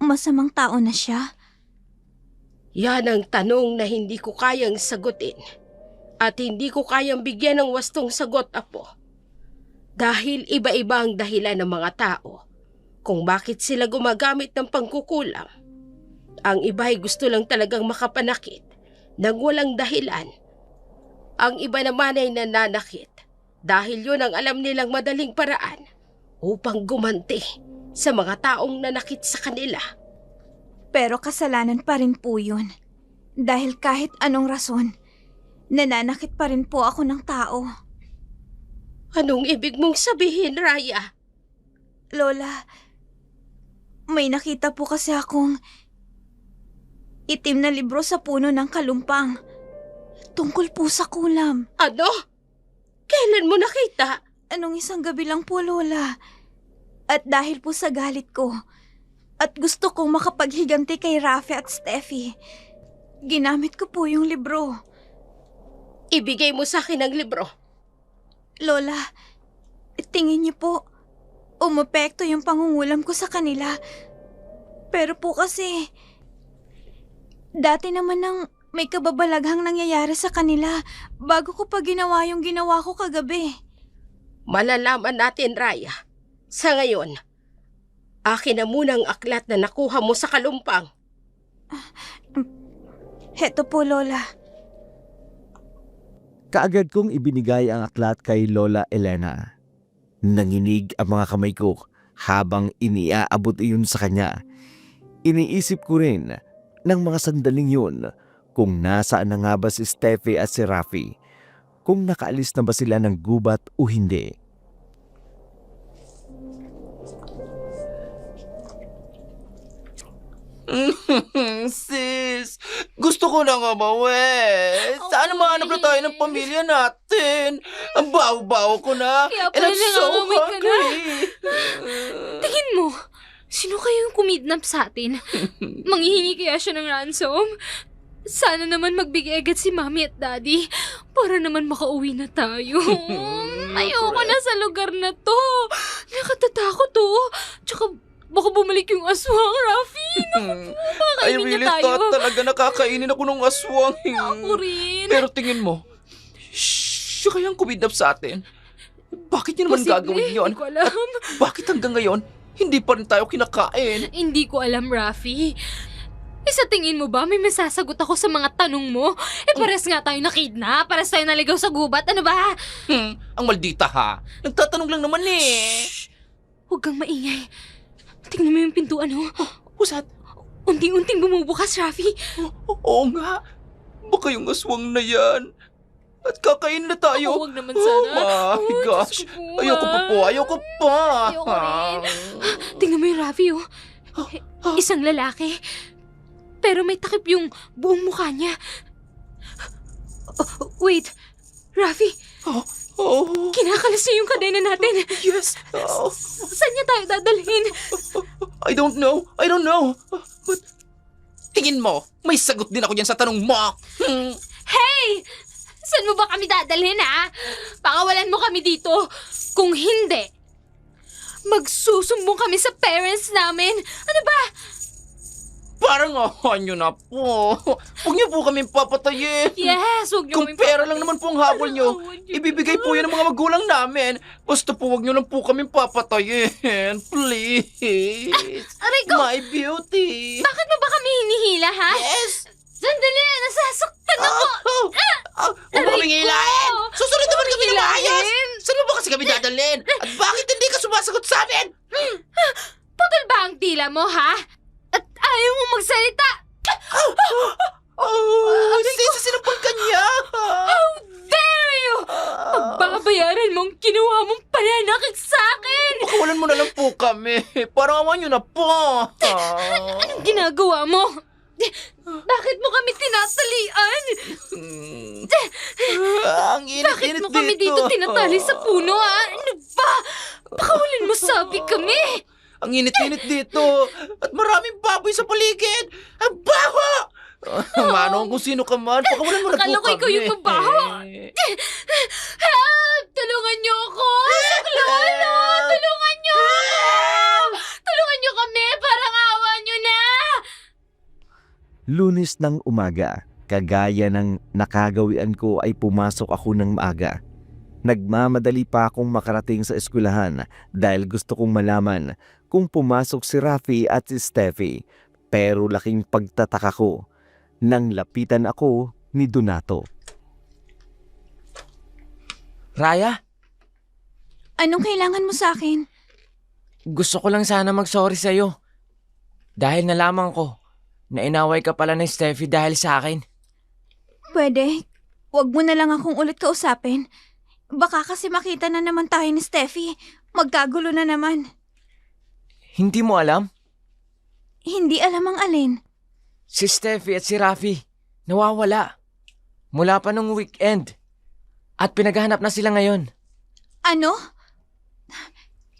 S2: masamang tao na siya?
S1: Yan ang tanong na hindi ko kayang sagutin at hindi ko kayang bigyan ng wastong sagot, Apo. Dahil iba-iba ang dahilan ng mga tao kung bakit sila gumagamit ng pangkukulam. Ang iba ay gusto lang talagang makapanakit nang walang dahilan. Ang iba naman ay nananakit dahil yun ang alam nilang madaling paraan upang gumanti sa mga taong nanakit sa kanila.
S2: Pero kasalanan pa rin po yun. Dahil kahit anong rason, nananakit pa rin po ako ng tao.
S1: Anong ibig mong sabihin, Raya?
S2: Lola, may nakita po kasi akong Itim na libro sa puno ng kalumpang. Tungkol po sa kulam.
S1: Ano? Kailan mo nakita?
S2: Anong isang gabi lang po, Lola. At dahil po sa galit ko, at gusto kong makapaghiganti kay Rafi at Steffi, ginamit ko po yung libro.
S1: Ibigay mo sa akin ang libro.
S2: Lola, tingin niyo po, umepekto yung pangungulam ko sa kanila. Pero po kasi, dati naman nang may kababalaghang nangyayari sa kanila bago ko pa ginawa yung ginawa ko kagabi.
S1: Malalaman natin, Raya. Sa ngayon, akin na muna ang aklat na nakuha mo sa kalumpang.
S2: Heto po, Lola.
S4: Kaagad kong ibinigay ang aklat kay Lola Elena. Nanginig ang mga kamay ko habang iniaabot iyon sa kanya. Iniisip ko rin ng mga sandaling yun kung nasaan na nga ba si Steffi at si Rafi, kung nakaalis na ba sila ng gubat o hindi.
S5: Sis, gusto ko na nga mauwi. Sana mahanap na tayo ng pamilya natin. Ang baho-baho ko na.
S3: Kaya
S5: And
S3: pala
S5: I'm so
S3: nangangamoy ka na.
S5: hungry.
S3: Tingin mo, sino kayong kumidnap sa atin? Manghihingi kaya siya ng ransom? Sana naman magbigay agad si Mami at Daddy para naman makauwi na tayo. Ayoko na sa lugar na to. Nakatatakot to. Tsaka baka bumalik yung aswang, Rafi.
S5: I
S3: Makakainin
S5: really
S3: niya tayo.
S5: thought talaga nakakainin ako ng aswang.
S3: Ako rin.
S5: Pero tingin mo, siya kayang kumidnap sa atin? Bakit niya naman
S3: Posible,
S5: gagawin yun?
S3: Hindi ko alam.
S5: Bakit hanggang ngayon, hindi pa rin tayo kinakain?
S3: Hindi ko alam, Rafi. Sa tingin mo ba may masasagot ako sa mga tanong mo? Pares nga tayo nakidnap, pares tayo naligaw sa gubat, ano ba?
S5: Ang maldita ha. Nagtatanong lang naman eh.
S3: Huwag kang maingay. Tingnan mo yung pintuan, oh.
S5: What's that?
S3: Unting-unting bumubukas, Rafi.
S5: Oo nga. Baka yung aswang na yan. At kakain na tayo.
S3: Huwag naman sana.
S5: Oh my gosh.
S3: Diyos ko po,
S5: Ayoko pa po. Ayoko pa.
S3: Ayoko rin. Tingnan mo yung Rafi, oh. Isang lalaki. Pero may takip yung buong mukha niya. Wait, Rafi,
S5: Oh,
S3: kinakalas niya yung kadena natin.
S5: yes. Oh,
S3: Saan niya tayo dadalhin?
S5: I don't know. But, tingin mo, may sagot din ako dyan sa tanong mo.
S3: Hey! Saan mo ba kami dadalhin, ha? Pakawalan mo kami dito. Kung hindi, magsusumbong kami sa parents namin. Ano ba?
S5: Parang nyo na po. Huwag niyo po kami papatayin.
S3: Yes, huwag niyo
S5: Kung
S3: kami
S5: pera lang naman po ang habol nyo,
S3: Huwag niyo.
S5: ibibigay po yan ng mga magulang namin. Basta po huwag nyo lang po kami papatayin. Please.
S3: Aray ko!
S5: My beauty.
S3: Bakit mo ba kami hinihila, ha?
S5: Yes.
S3: Sandali, nasasaktan ako!
S5: Huwag mo kaming hilahin. Susunod naman kami na maayos.
S3: Hilahin?
S5: Saan mo ba kasi kami dadalhin? At bakit hindi ka sumasagot sa amin?
S3: Putol ba ang tila mo, ha? At ayaw mo magsalita!
S5: Oh, sis, sinampal ka niya.
S3: How dare you! Pagbabayaran mo ang ginawa mong pananakit sa akin!
S5: Pakawalan mo na lang po kami. Parang awan nyo na po.
S3: Anong ginagawa mo? Bakit mo kami tinatalian?
S5: Ang
S3: Bakit
S5: init-init
S3: mo kami dito tinatali sa puno, ha? Ano ba? Pakawalan mo sabi kami!
S5: Ang init-init dito. At maraming baboy sa paligid. Ang baho! Manong kung sino ka man, pakawalan mo na po
S3: Akala ko
S5: kami.
S3: ikaw yung mabaho. Help! Tulungan niyo ako! Lolo! Tulungan niyo ako! Tulungan niyo kami! Parang awa niyo na!
S4: Lunes ng umaga, kagaya ng nakagawian ko ay pumasok ako ng maaga. Nagmamadali pa akong makarating sa eskwelahan dahil gusto kong malaman kung pumasok si Rafi at si Steffi. Pero laking pagtataka ko nang lapitan ako ni Donato.
S6: Raya,
S2: Anong kailangan mo sa akin?
S6: gusto ko lang sana mag-sorry sa'yo. Dahil nalaman ko na inaway ka pala ni Steffi dahil sa akin.
S2: Pwede, wag mo na lang akong ulit kausapin. Baka kasi makita na naman tayo ni Steffi. Magkagulo na naman.
S6: Hindi mo alam?
S2: Hindi alam ang alin.
S6: Si Steffi at si Rafi, nawawala. Mula pa nung weekend. At pinaghahanap na sila ngayon.
S2: Ano?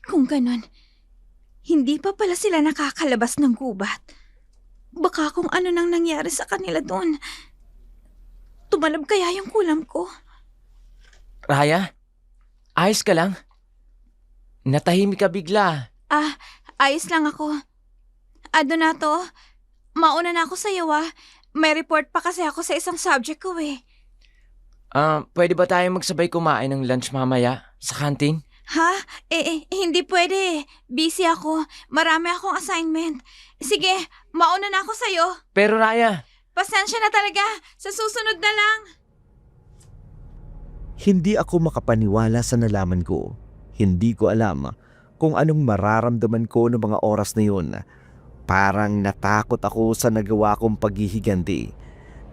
S2: Kung ganon, hindi pa pala sila nakakalabas ng gubat. Baka kung ano nang nangyari sa kanila doon. Tumalab kaya yung kulam ko?
S6: Raya, ayos ka lang? Natahimik ka bigla.
S2: Ayos lang ako. Donato, mauna na ako sa iyo May report pa kasi ako sa isang subject ko eh.
S6: Pwede ba tayo magsabay kumain ng lunch mamaya sa canteen?
S2: Ha? Hindi pwede. Busy ako. Marami akong assignment. Sige, mauna na ako sa'yo.
S6: Pero Raya,
S2: Pasensya na talaga. Sa susunod na lang.
S4: Hindi ako makapaniwala sa nalaman ko. Hindi ko alam kung anong mararamdaman ko noong mga oras na yun. Parang natakot ako sa nagawa kong paghihiganti.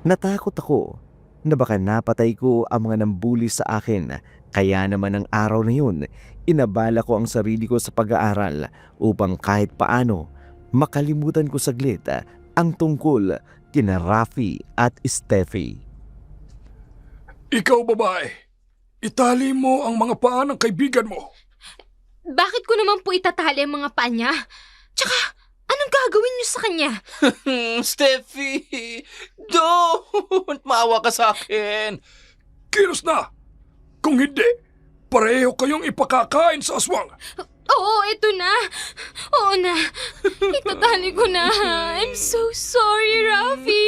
S4: Natakot ako na baka napatay ko ang mga nambuli sa akin. Kaya naman ang araw na yun, inabala ko ang sarili ko sa pag-aaral upang kahit paano makalimutan ko saglit ang tungkol kina Rafi at Steffi.
S7: Ikaw, babae, itali mo ang mga paa ng kaibigan mo.
S3: Bakit ko naman po itatali ang mga paa niya? Tsaka, anong gagawin niyo sa kanya?
S5: Steffi, don't! Maawa ka sa akin.
S7: Kilos na! Kung hindi, pareho kayong ipakakain sa aswang.
S3: Oo, ito na. Oo na. Itatali ko na. I'm so sorry, Rafi.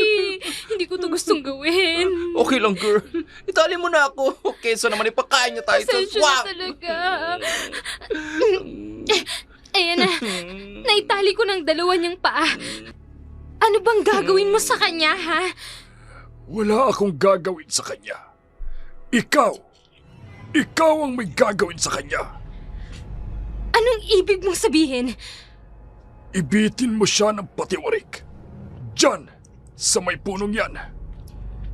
S3: Hindi ko to gustong gawin.
S5: Okay lang, girl. Itali mo na ako. Kesa naman ipakain niya tayo sa
S3: Pasensya na
S5: swamp.
S3: talaga. Ayan na. Naitali ko ng dalawa niyang paa. Ano bang gagawin mo sa kanya, ha?
S7: Wala akong gagawin sa kanya. Ikaw ang may gagawin sa kanya.
S3: Anong ibig mong sabihin?
S7: Ibitin mo siya ng patiwarik. Diyan, sa may punong yan.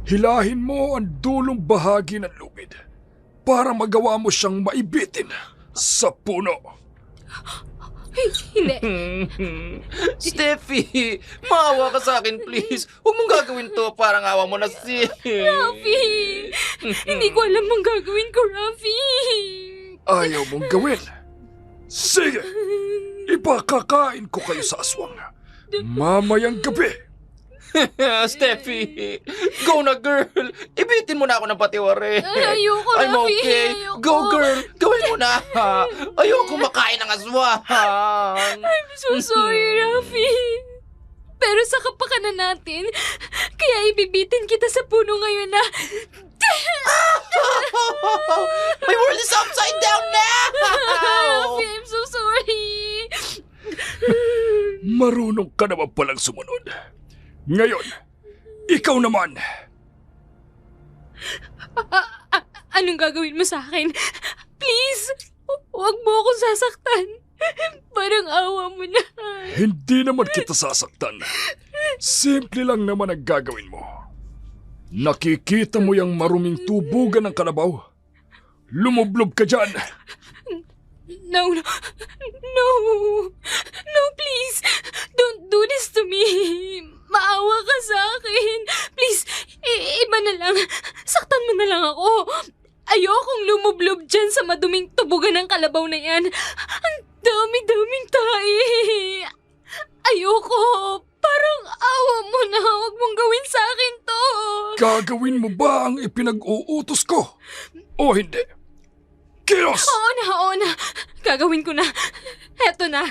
S7: Hilahin mo ang dulong bahagi ng lubid para magawa mo siyang maibitin sa puno.
S3: Hindi.
S5: Steffi, maawa ka sa akin, please. Huwag mong gagawin to. Parang awa mo na si...
S3: Rafi! Hindi ko alam ang gagawin ko, Rafi.
S7: Ayaw mong gawin. Sige, ipakakain ko kayo sa aswang. Mamayang gabi.
S5: Steffi, go na, girl. Ibitin mo na ako ng patiwari.
S3: Ayoko,
S5: I'm
S3: Rafi.
S5: okay.
S3: Ayoko.
S5: Go, girl. Gawin mo na. Ayoko makain ng aswang.
S3: I'm so sorry, Rafi. Pero sa kapakanan natin, kaya ibibitin kita sa puno ngayon na...
S5: My world is upside down now!
S3: Rafi, I'm so sorry.
S7: Marunong ka naman palang sumunod. Ngayon, ikaw naman.
S3: Anong gagawin mo sa akin? Please, huwag mo akong sasaktan. Parang awa mo na.
S7: Hindi naman kita sasaktan. Simple lang naman ang gagawin mo. Nakikita mo yung maruming tubugan ng kalabaw? Lumublob ka dyan.
S3: No, please. Don't do this to me. Maawa ka sa akin. Please, iba na lang. Saktan mo na lang ako. Ayokong lumublob dyan sa maduming tubugan ng kalabaw na yan. Ang dami-daming tae. Ayoko. Parang awa mo na. Huwag mong gawin sa akin to.
S7: Gagawin mo ba ang ipinag-uutos ko? O hindi? Kilos!
S3: Oo na. Gagawin ko na. Eto na.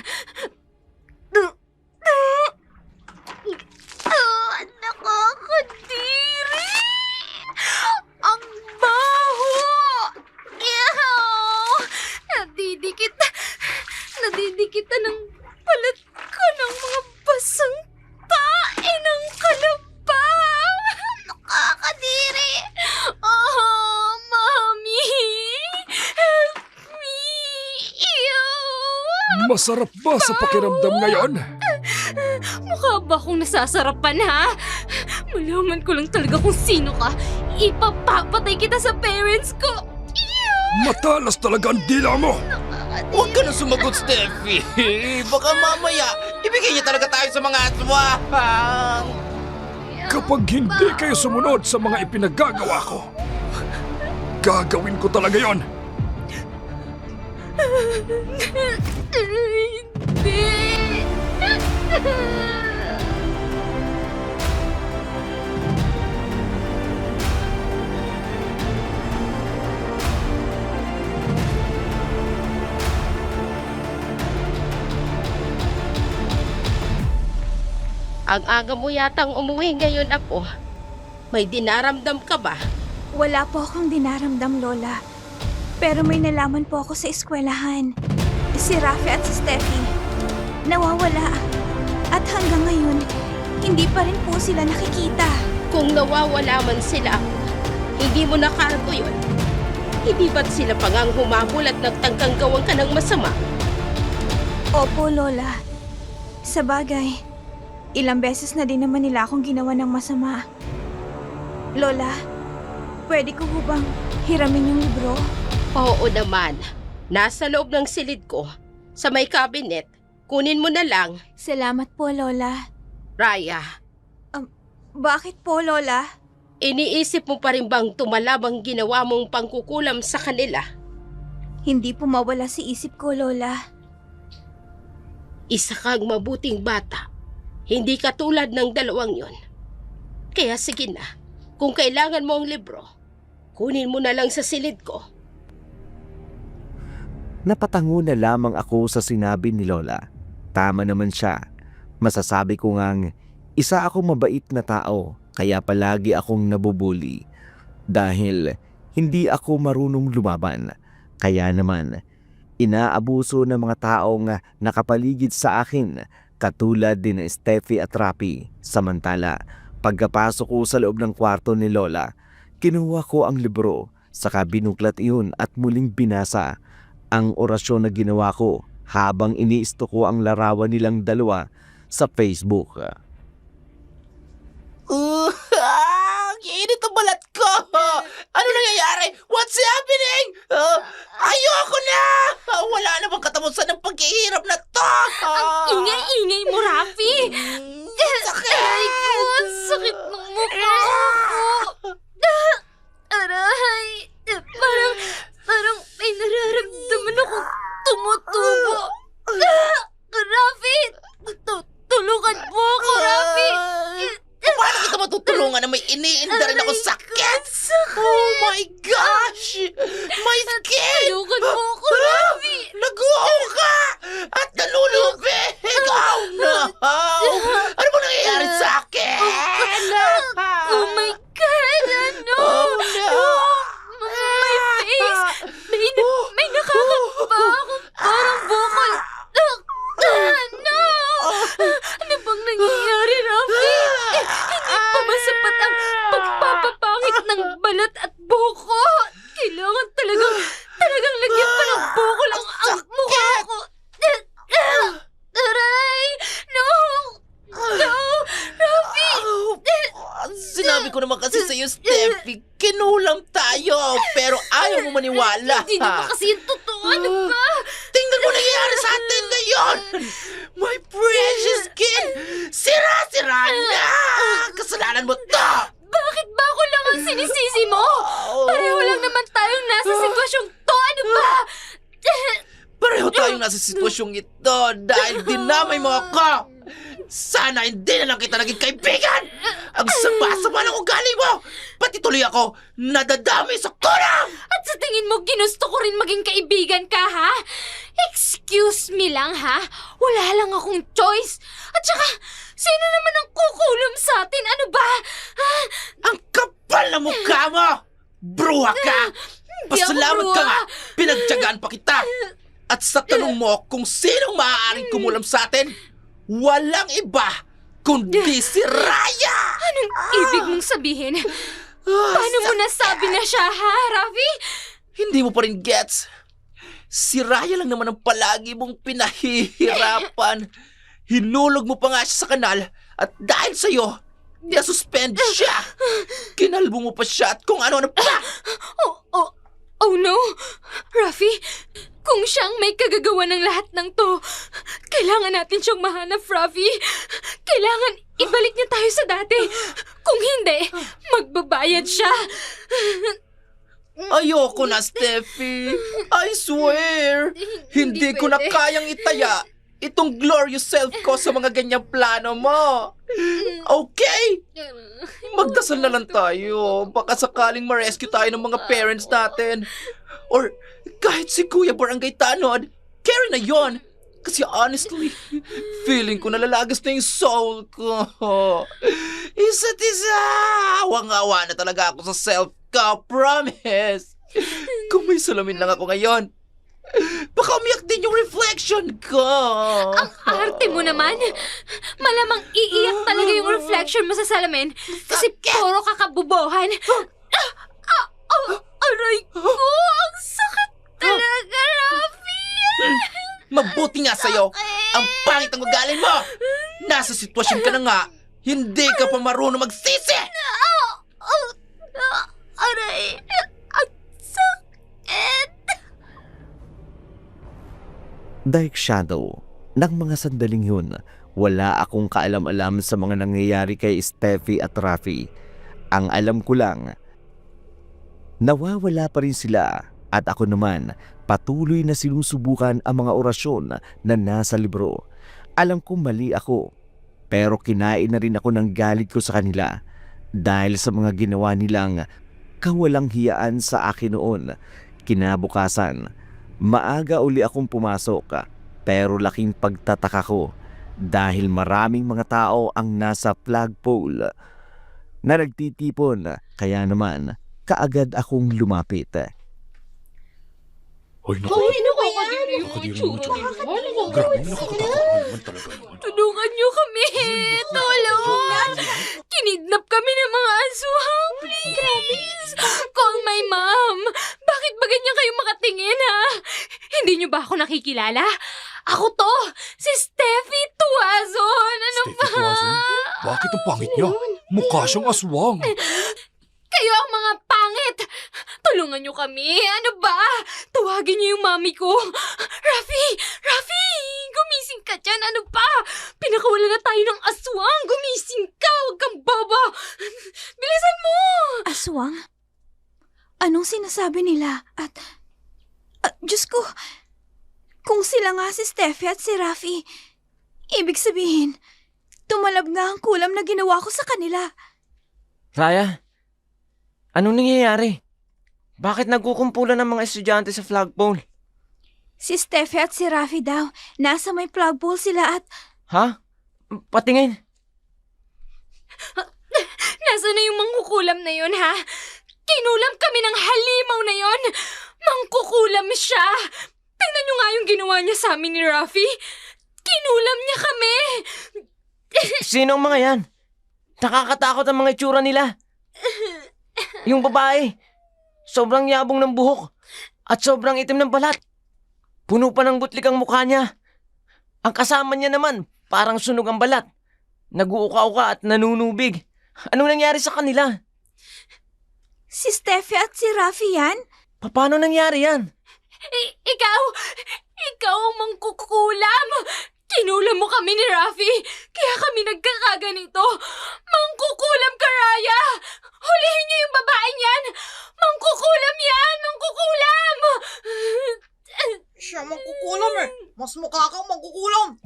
S3: Nakakadiri! Ang baho! Ew! Nadidikit ng balat ko ng mga basang tae ng kalabaw! Nakakadiri! Oh, Mami! Help me! Ew!
S7: Masarap ba sa pakiramdam ngayon?
S3: Mukha ba akong nasasarapan, ha? Malaman ko lang talaga kung sino ka. Ipapapatay kita sa parents ko.
S7: Matalas talaga ang dila mo!
S5: Huwag ka na sumagot, Steffi. Baka mamaya, ibigay niya talaga tayo sa mga aswang.
S7: Kapag hindi kayo sumunod sa mga ipinaggagawa ko, gagawin ko talaga yon.
S1: Ang aga mo yatang umuwi ngayon, Apo. May dinaramdam ka ba?
S2: Wala po akong dinaramdam, Lola. Pero may nalaman po ako sa eskwelahan. Si Rafi at si Steffi, nawawala. At hanggang ngayon, hindi pa rin po sila nakikita.
S1: Kung nawawala man sila, Apo, hindi mo nakargo yun. Hindi ba't sila pangang humabol at nagtangkang gawan ka ng masama?
S2: Opo, Lola. Sa bagay, ilang beses na din naman nila akong ginawa ng masama. Lola, pwede ko po bang hiramin yung libro?
S1: Oo naman. Nasa loob ng silid ko, sa may cabinet. Kunin mo na lang.
S2: Salamat po, Lola.
S1: Raya,
S2: Bakit po, Lola?
S1: iniisip mo pa rin bang tumalabang ginawa mong pangkukulam sa kanila?
S2: Hindi po mawala sa isip ko, Lola.
S1: Isa kang mabuting bata. Hindi katulad ng dalawang yon. Kaya sige na, kung kailangan mo ang libro, kunin mo na lang sa silid ko.
S4: Napatango na lamang ako sa sinabi ni Lola. Tama naman siya. Masasabi ko ngang isa akong mabait na tao, kaya palagi akong nabubuli. Dahil hindi ako marunong lumaban. Kaya naman, inaabuso ng mga taong nakapaligid sa akin, katulad din ng Steffi at Rafi. Samantala, pagkapasok ko sa loob ng kwarto ni Lola, kinuha ko ang libro, saka binuklat iyon at muling binasa ang orasyon na ginawa ko habang iniisto ko ang larawan nilang dalawa sa Facebook.
S5: Ang init ang balat ko! Ano nangyayari? What's happening? Ayoko na! Wala na bang katapusan ng paghihirap na to?
S3: Ingay-ingay mo, Rafi!
S5: Sakit!
S3: Aray ko, ang sakit ng mukha ko! Aray! Parang may nararamdaman akong tumutubo. Rafi! Tulungan mo ako, Rafi!
S5: Paano kita matutulungan na may iniinda rin ako sakit? Oh my gosh! My skin!
S3: Tulungan mo ako, Rafi!
S5: Nag-uong ka! At nalulubig! Oh no! Ano bang nangyayari sa akin?
S3: Oh my God! Ano?
S5: Oh no!
S3: My face! May nakakapa ako parang bukol. No! Ano bang nangyayari, Rafi? Hindi pa masapat ang pagpapapangit ng balat at buko. Kailangan talagang lagyan pa ng bukol ang mukha ko. Aray! No! No! Rafi!
S5: Sinabi ko naman kasi sa'yo, Steffi, kinulam tayo, pero ayaw mo maniwala.
S3: Hindi naman kasi yung totoo. Ano ba?
S5: Tingnan mo nangyayari sa atin ngayon! My precious skin! Sira-sira na! Kasalanan mo to!
S3: Bakit ba ako lang ang sinisisi mo? Pareho lang naman tayong nasa sitwasyong to. Ano ba?
S5: Pareho tayong nasa sitwasyong ito dahil dinamay mo ako! Sana hindi na lang kita naging kaibigan! Ang sama-sama ng ugali mo! Pati tuloy ako nadadami sa kulang!
S3: At sa tingin mo, ginusto ko rin maging kaibigan ka, ha? Excuse me lang, ha? Wala lang akong choice. At saka, sino naman ang kukulong sa atin? Ano ba? Ha?
S5: Ang kapal na mukha mo! Bruha ka!
S3: Hindi ako
S5: Pasalamat ka
S3: bruha.
S5: nga! Pinagtyagaan pa kita! At sa tanong mo kung sinong maaaring kumulam sa atin, walang iba kundi si Raya!
S3: Anong ibig mong sabihin? Paano mo nasabi na siya, ha, Rafi?
S5: Hindi mo pa rin gets. Si Raya lang naman ang palagi mong pinahihirapan. Hinulog mo pa nga siya sa kanal at dahil sa'yo, nasuspend siya. Kinalbo mo pa siya at kung ano-ano pa.
S3: Oh no! Rafi, kung siyang may kagagawa ng lahat ng to, kailangan natin siyang mahanap, Rafi. Kailangan ibalik niya tayo sa dati. Kung hindi, magbabayad siya.
S5: Ayoko na, Steffi. I swear. Hindi ko na
S3: pwede.
S5: kayang itaya itong glorious self ko sa mga ganyang plano mo. Okay? Magdasal na lang tayo. Baka sakaling ma-rescue tayo ng mga parents natin. Or kahit si Kuya Barangay Tanod, carry na yon. Kasi honestly, feeling ko nalalagas na yung soul ko. Isa't isa! Awang-awa na talaga ako sa self ko, promise! Kung may salamin lang ako ngayon, baka umiyak din yung reflection ko.
S3: Ang arte mo naman. Malamang iiyak talaga yung reflection mo sa salamin kasi puro kakabubohan. Aray ko! Ang sakit talaga, Rafi!
S5: Mabuti nga sa'yo, ang pangit ang ugali mo! Nasa sitwasyon ka na nga, hindi ka pa marunong magsisi!
S3: Aray! Ang sakit!
S4: Dark Shadow, ng mga sandaling yun, wala akong kaalam-alam sa mga nangyayari kay Steffi at Rafi. Ang alam ko lang, nawawala pa rin sila at ako naman patuloy na sinusubukan ang mga orasyon na nasa libro. Alam kong mali ako, pero kinain na rin ako ng galit ko sa kanila dahil sa mga ginawa nilang kawalang hiyaan sa akin noon. Kinabukasan, maaga uli akong pumasok pero laking pagtataka ko dahil maraming mga tao ang nasa flagpole na nagtitipon, kaya naman kaagad akong lumapit.
S7: Hoy, naku.
S1: Ano ba yan?
S7: Nakakadiri mo, Joy. Grabe, nakakatakot naman talaga yun.
S3: Tulungan niyo kami! Tulong! Kinidnap kami ng mga aswang, please! Call my mom! Bakit ba ganyan kayo makatingin, ha? Hindi niyo ba ako nakikilala? Ako to! Si Steffi Tuazon! Ano
S7: Steffi
S3: ba?
S7: Tuazon? Bakit ang pangit niya? Mukha siyang aswang.
S3: Kayo ang mga pangit! Tulungan niyo kami! Ano ba? Tawagin niyo yung mami ko! Rafi! Rafi! Gumising ka dyan! Ano ba? Pinakawala na tayo ng aswang! Gumising ka! Huwag kang bobo! Bilisan mo!
S2: Aswang? Anong sinasabi nila? At Diyos ko, kung sila nga si Steffi at si Rafi, ibig sabihin, tumalab nga ang kulam na ginawa ko sa kanila.
S6: Raya, anong nangyayari? Bakit nagkukumpulan ng mga estudyante sa flagpole?
S2: Si Steffi at si Rafi daw, nasa may flagpole sila at
S6: Ha? Patingin.
S3: Nasaan na yung mangkukulam na yun, ha? Kinulam kami ng halimaw na yon! Mangkukulam siya! Tingnan niyo nga yung ginawa niya sa amin ni Rafi! Kinulam niya kami!
S6: Sino ang mga yan? Nakakatakot ang mga itsura nila. Yung babae, sobrang yabong ng buhok at sobrang itim ng balat. Puno pa ng butlik ang mukha niya. Ang kasama niya naman, parang sunog ang balat. Nag-uuka-uka at nanunubig. Anong nangyari sa kanila?
S2: si Steffi at si Rafi yan?
S6: Paano nangyari yan?
S3: Ikaw ang mangkukulam! Kinulam mo kami ni Rafi, kaya kami nagkakaganito. Mangkukulam ka, Raya! Hulihin niyo yung babaeng yan! Mangkukulam yan! Mangkukulam!
S8: Siya mangkukulam eh. Mas mukha kang mangkukulam.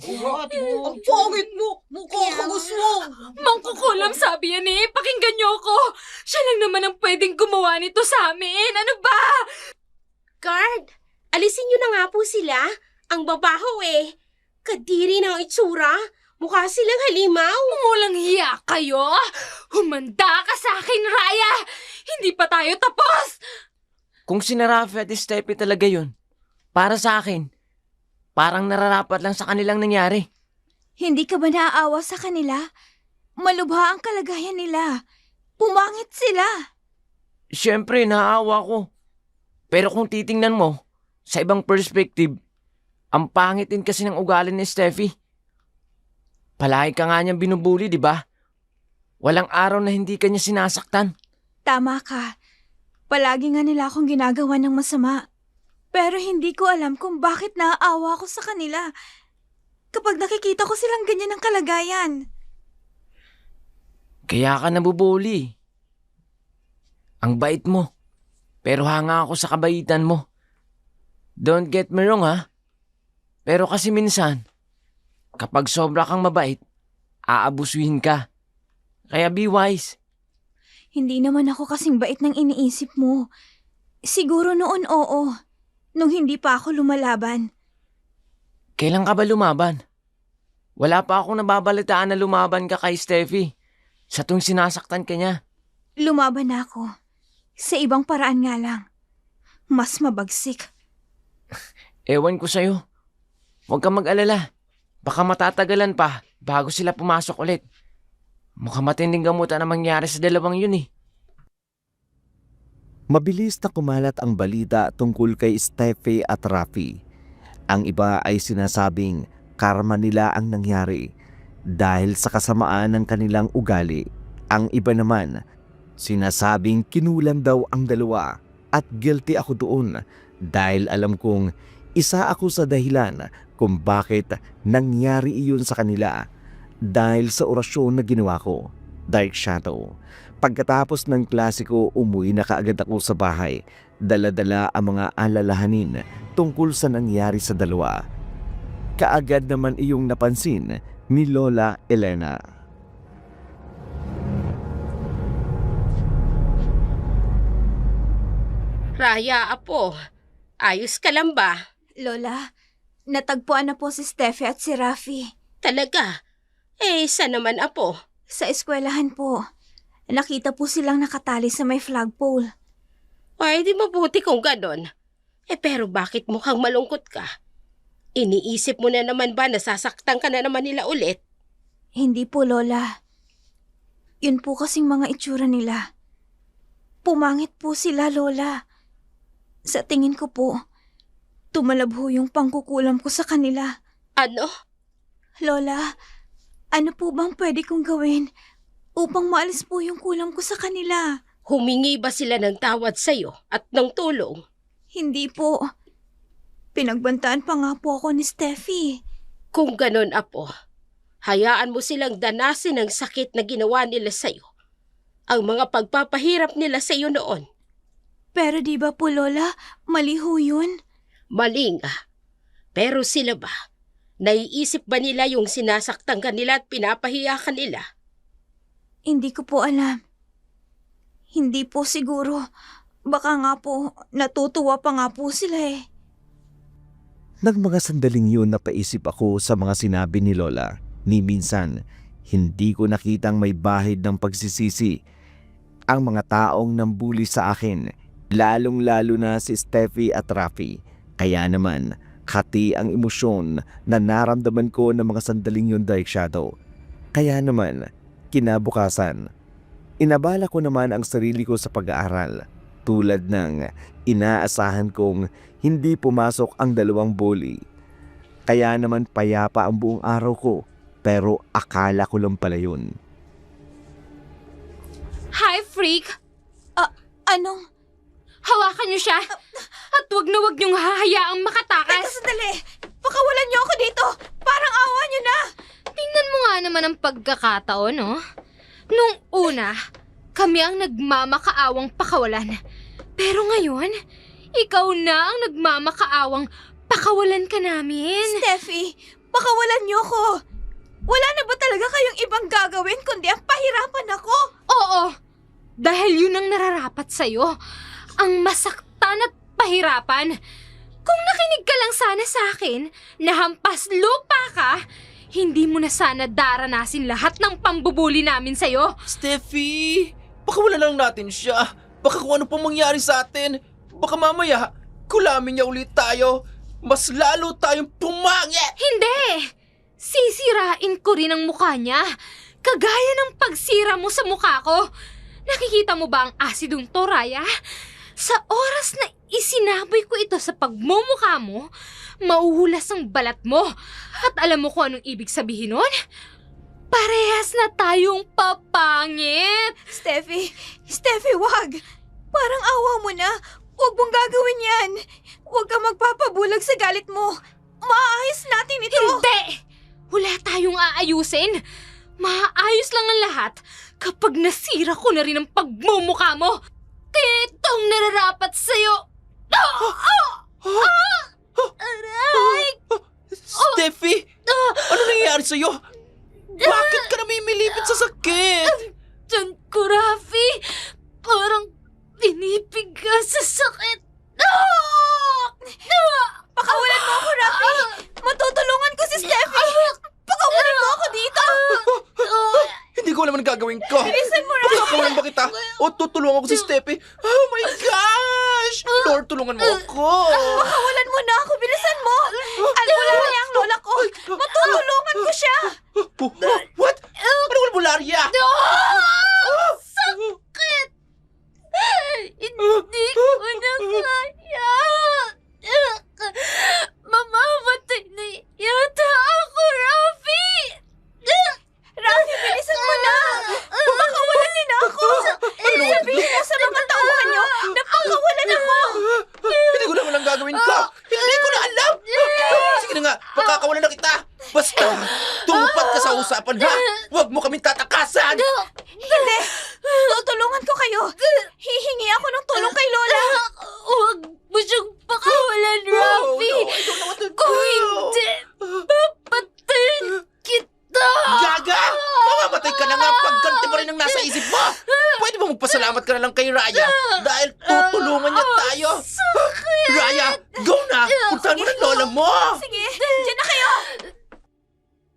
S8: Ang pangit mo. Mukha kang aswang.
S3: Mangkukulam, sabi yan eh. Pakinggan niyo ako. Siya lang naman ang pwedeng gumawa nito sa amin. Ano ba?
S1: Guard, alisin niyo na nga po sila. Ang babaho eh. Kadiri ng itsura. Mukha silang halimaw.
S3: Walang hiya kayo. Humanda ka sa akin, Raya. Hindi pa tayo tapos.
S6: Kung si Rafi at Steffi talaga yun, para sa akin, parang nararapat lang sa kanilang nangyari.
S2: Hindi ka ba naaawa sa kanila? Malubha ang kalagayan nila. Pumangit sila.
S6: Siyempre, naaawa ko. Pero kung titingnan mo, sa ibang perspective, ang pangit din kasi ng ugali ni Steffi. Palagi ka nga niyang binubuli, di ba? Walang araw na hindi ka niya sinasaktan.
S2: Tama ka. Palagi nga nila akong ginagawa ng masama. Pero hindi ko alam kung bakit naaawa ko sa kanila. Kapag nakikita ko silang ganyan ang kalagayan.
S6: Kaya ka nabubuli. Ang bait mo. Pero hanga ako sa kabaitan mo. Don't get me wrong ha. Pero kasi minsan, kapag sobra kang mabait, aabusuhin ka. Kaya be wise.
S2: Hindi naman ako kasing bait ng iniisip mo. Siguro noon oo, nung hindi pa ako lumalaban.
S6: Kailan ka ba lumaban? Wala pa akong nababalitaan na lumaban ka kay Steffi. Sa tuwing sinasaktan ka niya.
S2: Lumaban na ako. Sa ibang paraan nga lang. Mas mabagsik.
S6: Ewan ko sa'yo. Huwag kang mag-alala. Baka matatagalan pa bago sila pumasok ulit. Mukhang matinding gamutan na mangyari sa dalawang yun eh.
S4: Mabilis na kumalat ang balita tungkol kay Steffi at Rafi. Ang iba ay sinasabing karma nila ang nangyari dahil sa kasamaan ng kanilang ugali. Ang iba naman, sinasabing kinulam daw ang dalawa at guilty ako doon dahil alam kong isa ako sa dahilan kung bakit nangyari iyon sa kanila dahil sa orasyon na ginawa ko, Dark Shadow. Pagkatapos ng klasiko, umuwi na kaagad ako sa bahay. Dala-dala ang mga alalahanin tungkol sa nangyari sa dalawa. Kaagad naman iyong napansin ni Lola Elena.
S1: Raya, apo. Ayos ka lang ba?
S2: Lola, natagpuan na po si Steffi at si Rafi.
S1: Talaga? Saan naman, apo?
S2: Sa eskwelahan po. Nakita po silang nakatali sa may flagpole.
S1: Ay, di mabuti kung ganon. Pero bakit mukhang malungkot ka? Iniisip mo na naman ba nasasaktan ka na naman nila ulit?
S2: Hindi po, Lola. Yun po kasing mga itsura nila. Pumangit po sila, Lola. Sa tingin ko po, tumalabho yung pangkukulam ko sa kanila.
S1: Ano?
S2: Lola, ano po bang pwede kong gawin upang maalis po yung kulam ko sa kanila?
S1: Humingi ba sila ng tawad sa'yo at ng tulong?
S2: Hindi po. Pinagbantaan pa nga po ako ni Steffi.
S1: Kung ganon, apo, hayaan mo silang danasin ang sakit na ginawa nila sa'yo. Ang mga pagpapahirap nila sa'yo noon.
S2: Pero di ba po, Lola, mali ho yun?
S1: Mali nga. Pero sila ba? Naiisip ba nila yung sinasaktan ka nila at pinapahiya ka nila?
S2: Hindi ko po alam. Hindi po siguro. Baka nga po, natutuwa pa nga po sila eh.
S4: Nang mga sandaling yun napaisip ako sa mga sinabi ni Lola. Ni minsan, hindi ko nakitang may bahid ng pagsisisi ang mga taong nambuli sa akin, lalong-lalo na si Steffi at Rafi. Kaya naman, hati ang emosyon na naramdaman ko ng mga sandaling yun, Dark Shadow. Kaya naman, kinabukasan, inabala ko naman ang sarili ko sa pag-aaral. Tulad ng inaasahan kong hindi pumasok ang dalawang bully. Kaya naman payapa ang buong araw ko, pero akala ko lang pala yun.
S3: Hi, freak!
S2: Anong?
S3: Hawakan niyo siya! At wag na wag niyong hahayaang
S2: Teka,
S3: makatakas!
S2: sandali! Pakawalan niyo ako dito! Parang awa niyo na!
S3: Tingnan mo nga naman ang pagkakataon, no? Nung una, kami ang nagmamakaawang pakawalan. Pero ngayon, ikaw na ang nagmamakaawang pakawalan ka namin.
S2: Steffi, pakawalan niyo ako! Wala na ba talaga kayong ibang gagawin kundi ang pahirapan ako?
S3: Oo, dahil yun ang nararapat sa'yo. Ang masaktan at pahirapan. Kung nakinig ka lang sana sa akin, na hampas lupa ka, hindi mo na sana daranasin lahat ng pambubuli namin sa'yo.
S5: Steffi, pakawalan lang natin siya. Baka kung ano pang mangyari sa atin. Baka mamaya, kulamin niya ulit tayo. Mas lalo tayong pumangit!
S3: Hindi! Sisirain ko rin ang mukha niya. Kagaya ng pagsira mo sa mukha ko. Nakikita mo ba ang asidong to, Raya? Sa oras na isinaboy ko ito sa pagmumukha mo, mauhulas ang balat mo. At alam mo kung anong ibig sabihin nun? Parehas na tayong papangit.
S2: Steffi, wag! Parang awa mo na. Huwag mong gagawin yan. Huwag kang magpapabulag sa galit mo. Maayos natin ito.
S3: Hindi! Wala tayong aayusin. Maayos lang ang lahat kapag nasira ko na rin ang pagmumukha mo. Kaya itong nararapat sa'yo. Aray!
S5: Steffi! Ano nangyayari sa'yo? Bakit ka namimilipit sa sakit?
S3: Diyan ko, Rafi. Parang pinipiga sa sakit.
S2: Pakawalan mo ako, Rafi! Matutulungan ko si Steffi! Pakawalan mo ako dito!
S5: Hindi ko alam ang gagawin ko.
S2: Bilisan mo, Rafi!
S5: Pakawalan ba kita? O tutulungan ko si Steffi? Oh my gosh! Lord, tulungan mo ako!
S2: Pakawalan mo na ako! Bilisan mo! Albularya ang lola ko! Matutulungan ko siya!
S5: What? Anong albularya?
S3: Sakit! Hindi ko na kaya. Mamamatay na yata ako, Rafi!
S2: Rafi, bilisan mo na! Pakawalan nila ako! Sabihin mo sa mga tauhan niyo na pakawalan ako!
S5: Hindi ko naman ang gagawin ko! Hindi ko na alam! Sige na nga, pagkakawalan na kita! Basta, tumupad ka sa usapan, ha? Huwag mo kaming tatakasan!
S2: Hindi! Tutulungan ko kayo! Hihingi ako ng tulong kay Lola!
S3: Huwag mo siyang pakawalan, Rafi!
S5: Oh, no, I don't know what to do.
S3: Kung hindi, papatayin kita!
S5: Gaga! Mamamatay ka na nga pag ganti pa rin ang nasa isip mo! Pwede ba magpasalamat ka na lang kay Raya? Dahil tutulungan niya tayo! Raya, go na! Puntahan mo ng lola mo!
S2: Sige, dyan na kayo!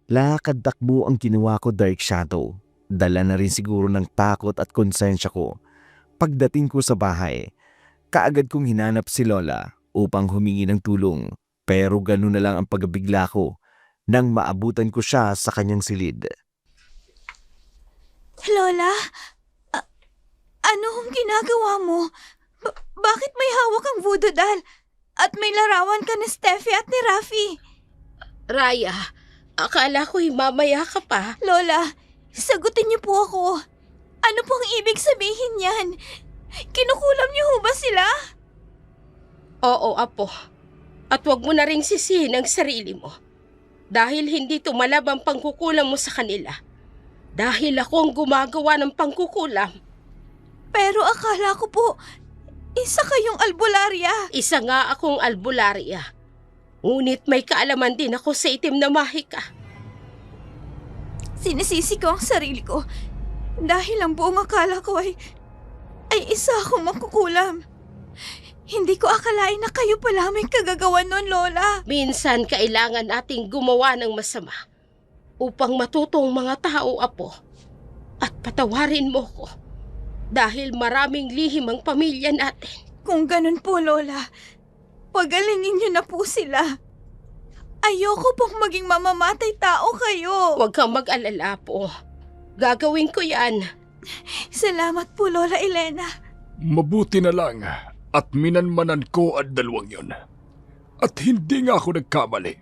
S4: Lakad-takbo ang ginawa ko, Dark Shadow. Dala na rin siguro ng takot at konsensya ko. Pagdating ko sa bahay, kaagad kong hinanap si Lola upang humingi ng tulong. Pero ganun na lang ang pagbigla ko nang maabutan ko siya sa kanyang silid.
S2: Lola, ano ang ginagawa mo? Bakit may hawak ang voodoo doll? At may larawan ka ni Steffi at ni Rafi?
S1: Raya, akala ko'y mamaya ka pa.
S2: Lola, sagutin niyo po ako. Ano pong ibig sabihin yan? Kinukulam niyo ho ba sila?
S1: Oo, Apo. At huwag mo na ring sisihin ang sarili mo. Dahil hindi tumalab ang pangkukulam mo sa kanila. Dahil ako ang gumagawa ng pangkukulam.
S2: Pero akala ko po, isa kayong albularya.
S1: Isa nga akong albularya. Ngunit may kaalaman din ako sa itim na mahika.
S2: Sinisisi ko ang sarili ko dahil ang buong akala ko ay isa akong mangkukulam. Hindi ko akalain na kayo pala may kagagawan nun, Lola.
S1: Minsan kailangan nating gumawa ng masama upang matutong mga tao, Apo. At patawarin mo ko dahil maraming lihim ang pamilya natin.
S2: Kung ganun po, Lola, pagalingin niyo na po sila. Ayoko pong maging mamamatay tao kayo.
S1: Huwag kang mag-alala, po. Gagawin ko yan.
S2: Salamat po, Lola Elena.
S7: Mabuti na lang at minanmanan ko ang dalawang yon. At hindi nga ako nagkamali.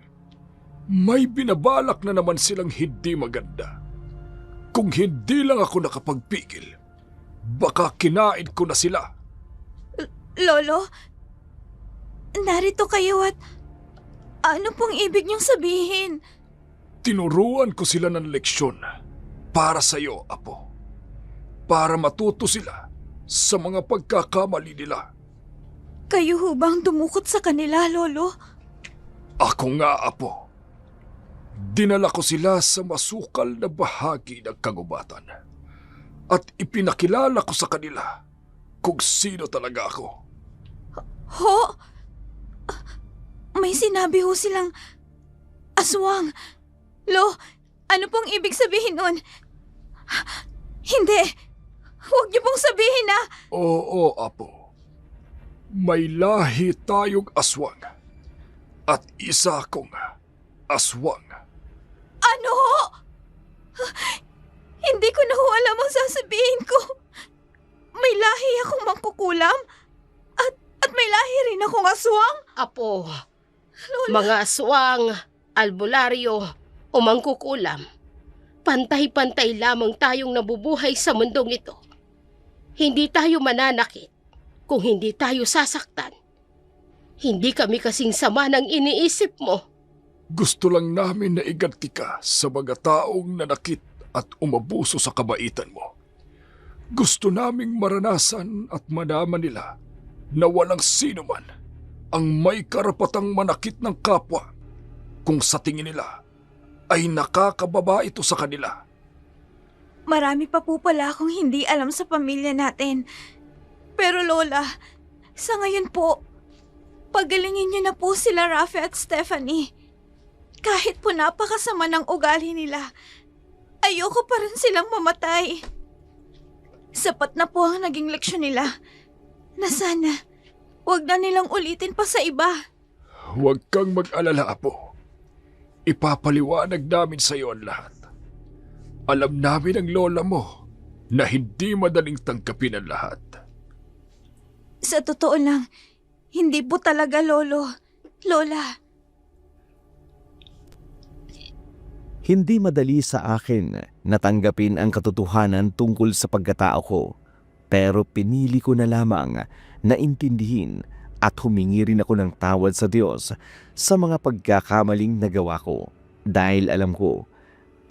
S7: May binabalak na naman silang hindi maganda. Kung hindi lang ako nakapagpigil, baka kinain ko na sila.
S2: Lolo, narito kayo at ano pong ibig niyong sabihin?
S7: Tinuruan ko sila ng leksyon para sa iyo, Apo. Para matuto sila sa mga pagkakamali nila.
S2: Kayo ho bang dumukot sa kanila, Lolo?
S7: Ako nga, Apo. Dinala ko sila sa masukal na bahagi ng kagubatan. At ipinakilala ko sa kanila kung sino talaga ako.
S2: Ho? May sinabi ho silang aswang. Lo, ano pong ibig sabihin nun? Hindi. Huwag niyo pong sabihin na...
S7: Oo, Apo. May lahi tayong aswang. At isa akong aswang.
S2: Ano ho? Hindi ko na ho alam ang sasabihin ko. May lahi akong mangkukulam? At may lahi rin akong aswang?
S1: Apo, mga aswang, albularyo, o mangkukulam. Pantay-pantay lamang tayong nabubuhay sa mundong ito. Hindi tayo mananakit kung hindi tayo sasaktan. Hindi kami kasing sama ng iniisip mo.
S7: Gusto lang namin na iganti ka sa mga taong nanakit at umabuso sa kabaitan mo. Gusto naming maranasan at malaman nila na walang sino man ang may karapatang manakit ng kapwa kung sa tingin nila ay nakakababa ito sa kanila.
S2: Marami pa po pala akong hindi alam sa pamilya natin. Pero Lola, sa ngayon po, pagalingin niyo na po sila Rafi at Stephanie. Kahit po napakasama ng ugali nila, ayoko pa rin silang mamatay. Sapat na po ang naging leksyon nila na sana wag na nilang ulitin pa sa iba.
S7: Huwag kang mag-alala, Apo. Ipapaliwanag namin sa iyo ang lahat. Alam namin ang lola mo na hindi madaling tangkapin ang lahat.
S2: Sa totoo lang, hindi po talaga Lola.
S4: Hindi madali sa akin natanggapin ang katotohanan tungkol sa pagkatao ko, pero pinili ko na lamang na intindihin at humingi rin ako ng tawad sa Diyos sa mga pagkakamaling nagawa ko. Dahil alam ko,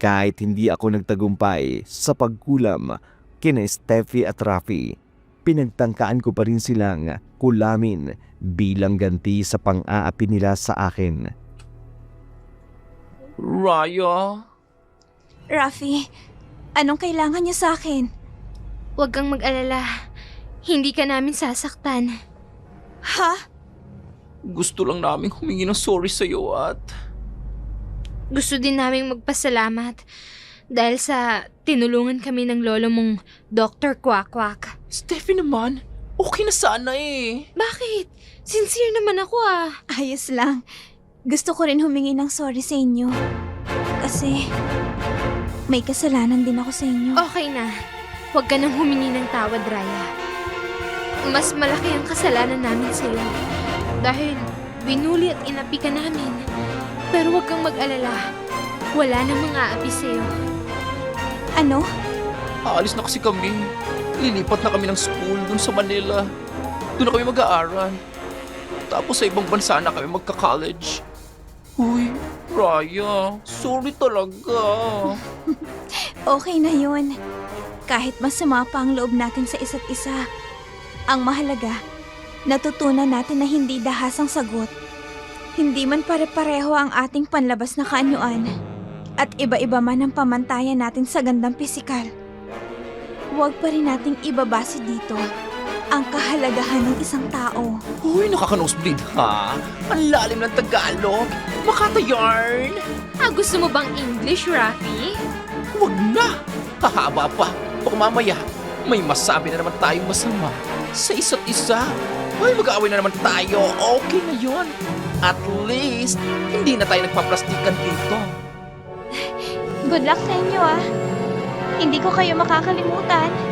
S4: kahit hindi ako nagtagumpay sa pagkulam kina Steffi at Rafi, pinagtangkaan ko pa rin silang kulamin bilang ganti sa pang-aapi nila sa akin.
S5: Raya?
S2: Rafi, anong kailangan niyo sa akin?
S3: Huwag kang mag-alala. Hindi ka namin sasaktan.
S2: Ha?
S5: Gusto lang namin humingi ng sorry sa'yo at...
S3: Gusto din naming magpasalamat dahil sa tinulungan kami ng lolo mong Dr. Quack.
S5: Steffi naman, okay na sana eh.
S3: Bakit? Sincere naman ako ah.
S2: Ayos lang. Gusto ko rin humingi ng sorry sa inyo. Kasi may kasalanan din ako sa inyo.
S3: Okay na. Huwag ka nang humingi ng tawad, Raya. Mas malaki ang kasalanan namin sa'yo. Dahil binuli at inapi ka namin. Pero huwag kang mag-alala. Wala nang mga api sa'yo.
S2: Ano?
S5: Aalis na kasi kami. Lilipat na kami ng school dun sa Manila. Doon na kami mag-aaral. Tapos sa ibang bansa na kami magka-college. Uy, Raya, sorry talaga.
S2: Okay na yun. Kahit masama pa ang loob natin sa isa't isa. Ang mahalaga, natutunan natin na hindi dahas ang sagot. Hindi man pare-pareho ang ating panlabas na kaanyuan. At iba-iba man ang pamantayan natin sa gandang pisikal. Huwag pa rin nating ibabase dito ang kahalagahan ng isang tao.
S5: Uy, nakaka-nosebleed ha? Ang lalim ng Tagalog. Makata yarn.
S3: Gusto mo bang English, Rafi?
S5: Huwag na. Hahaba pa. Baka mamaya, may masabi na naman tayong masama sa isa't isa. Ay, mag-aaway na naman tayo. Okay na yun. At least, hindi na tayo nagpaplastikan dito.
S2: Good luck sa inyo ah. Hindi ko kayo makakalimutan.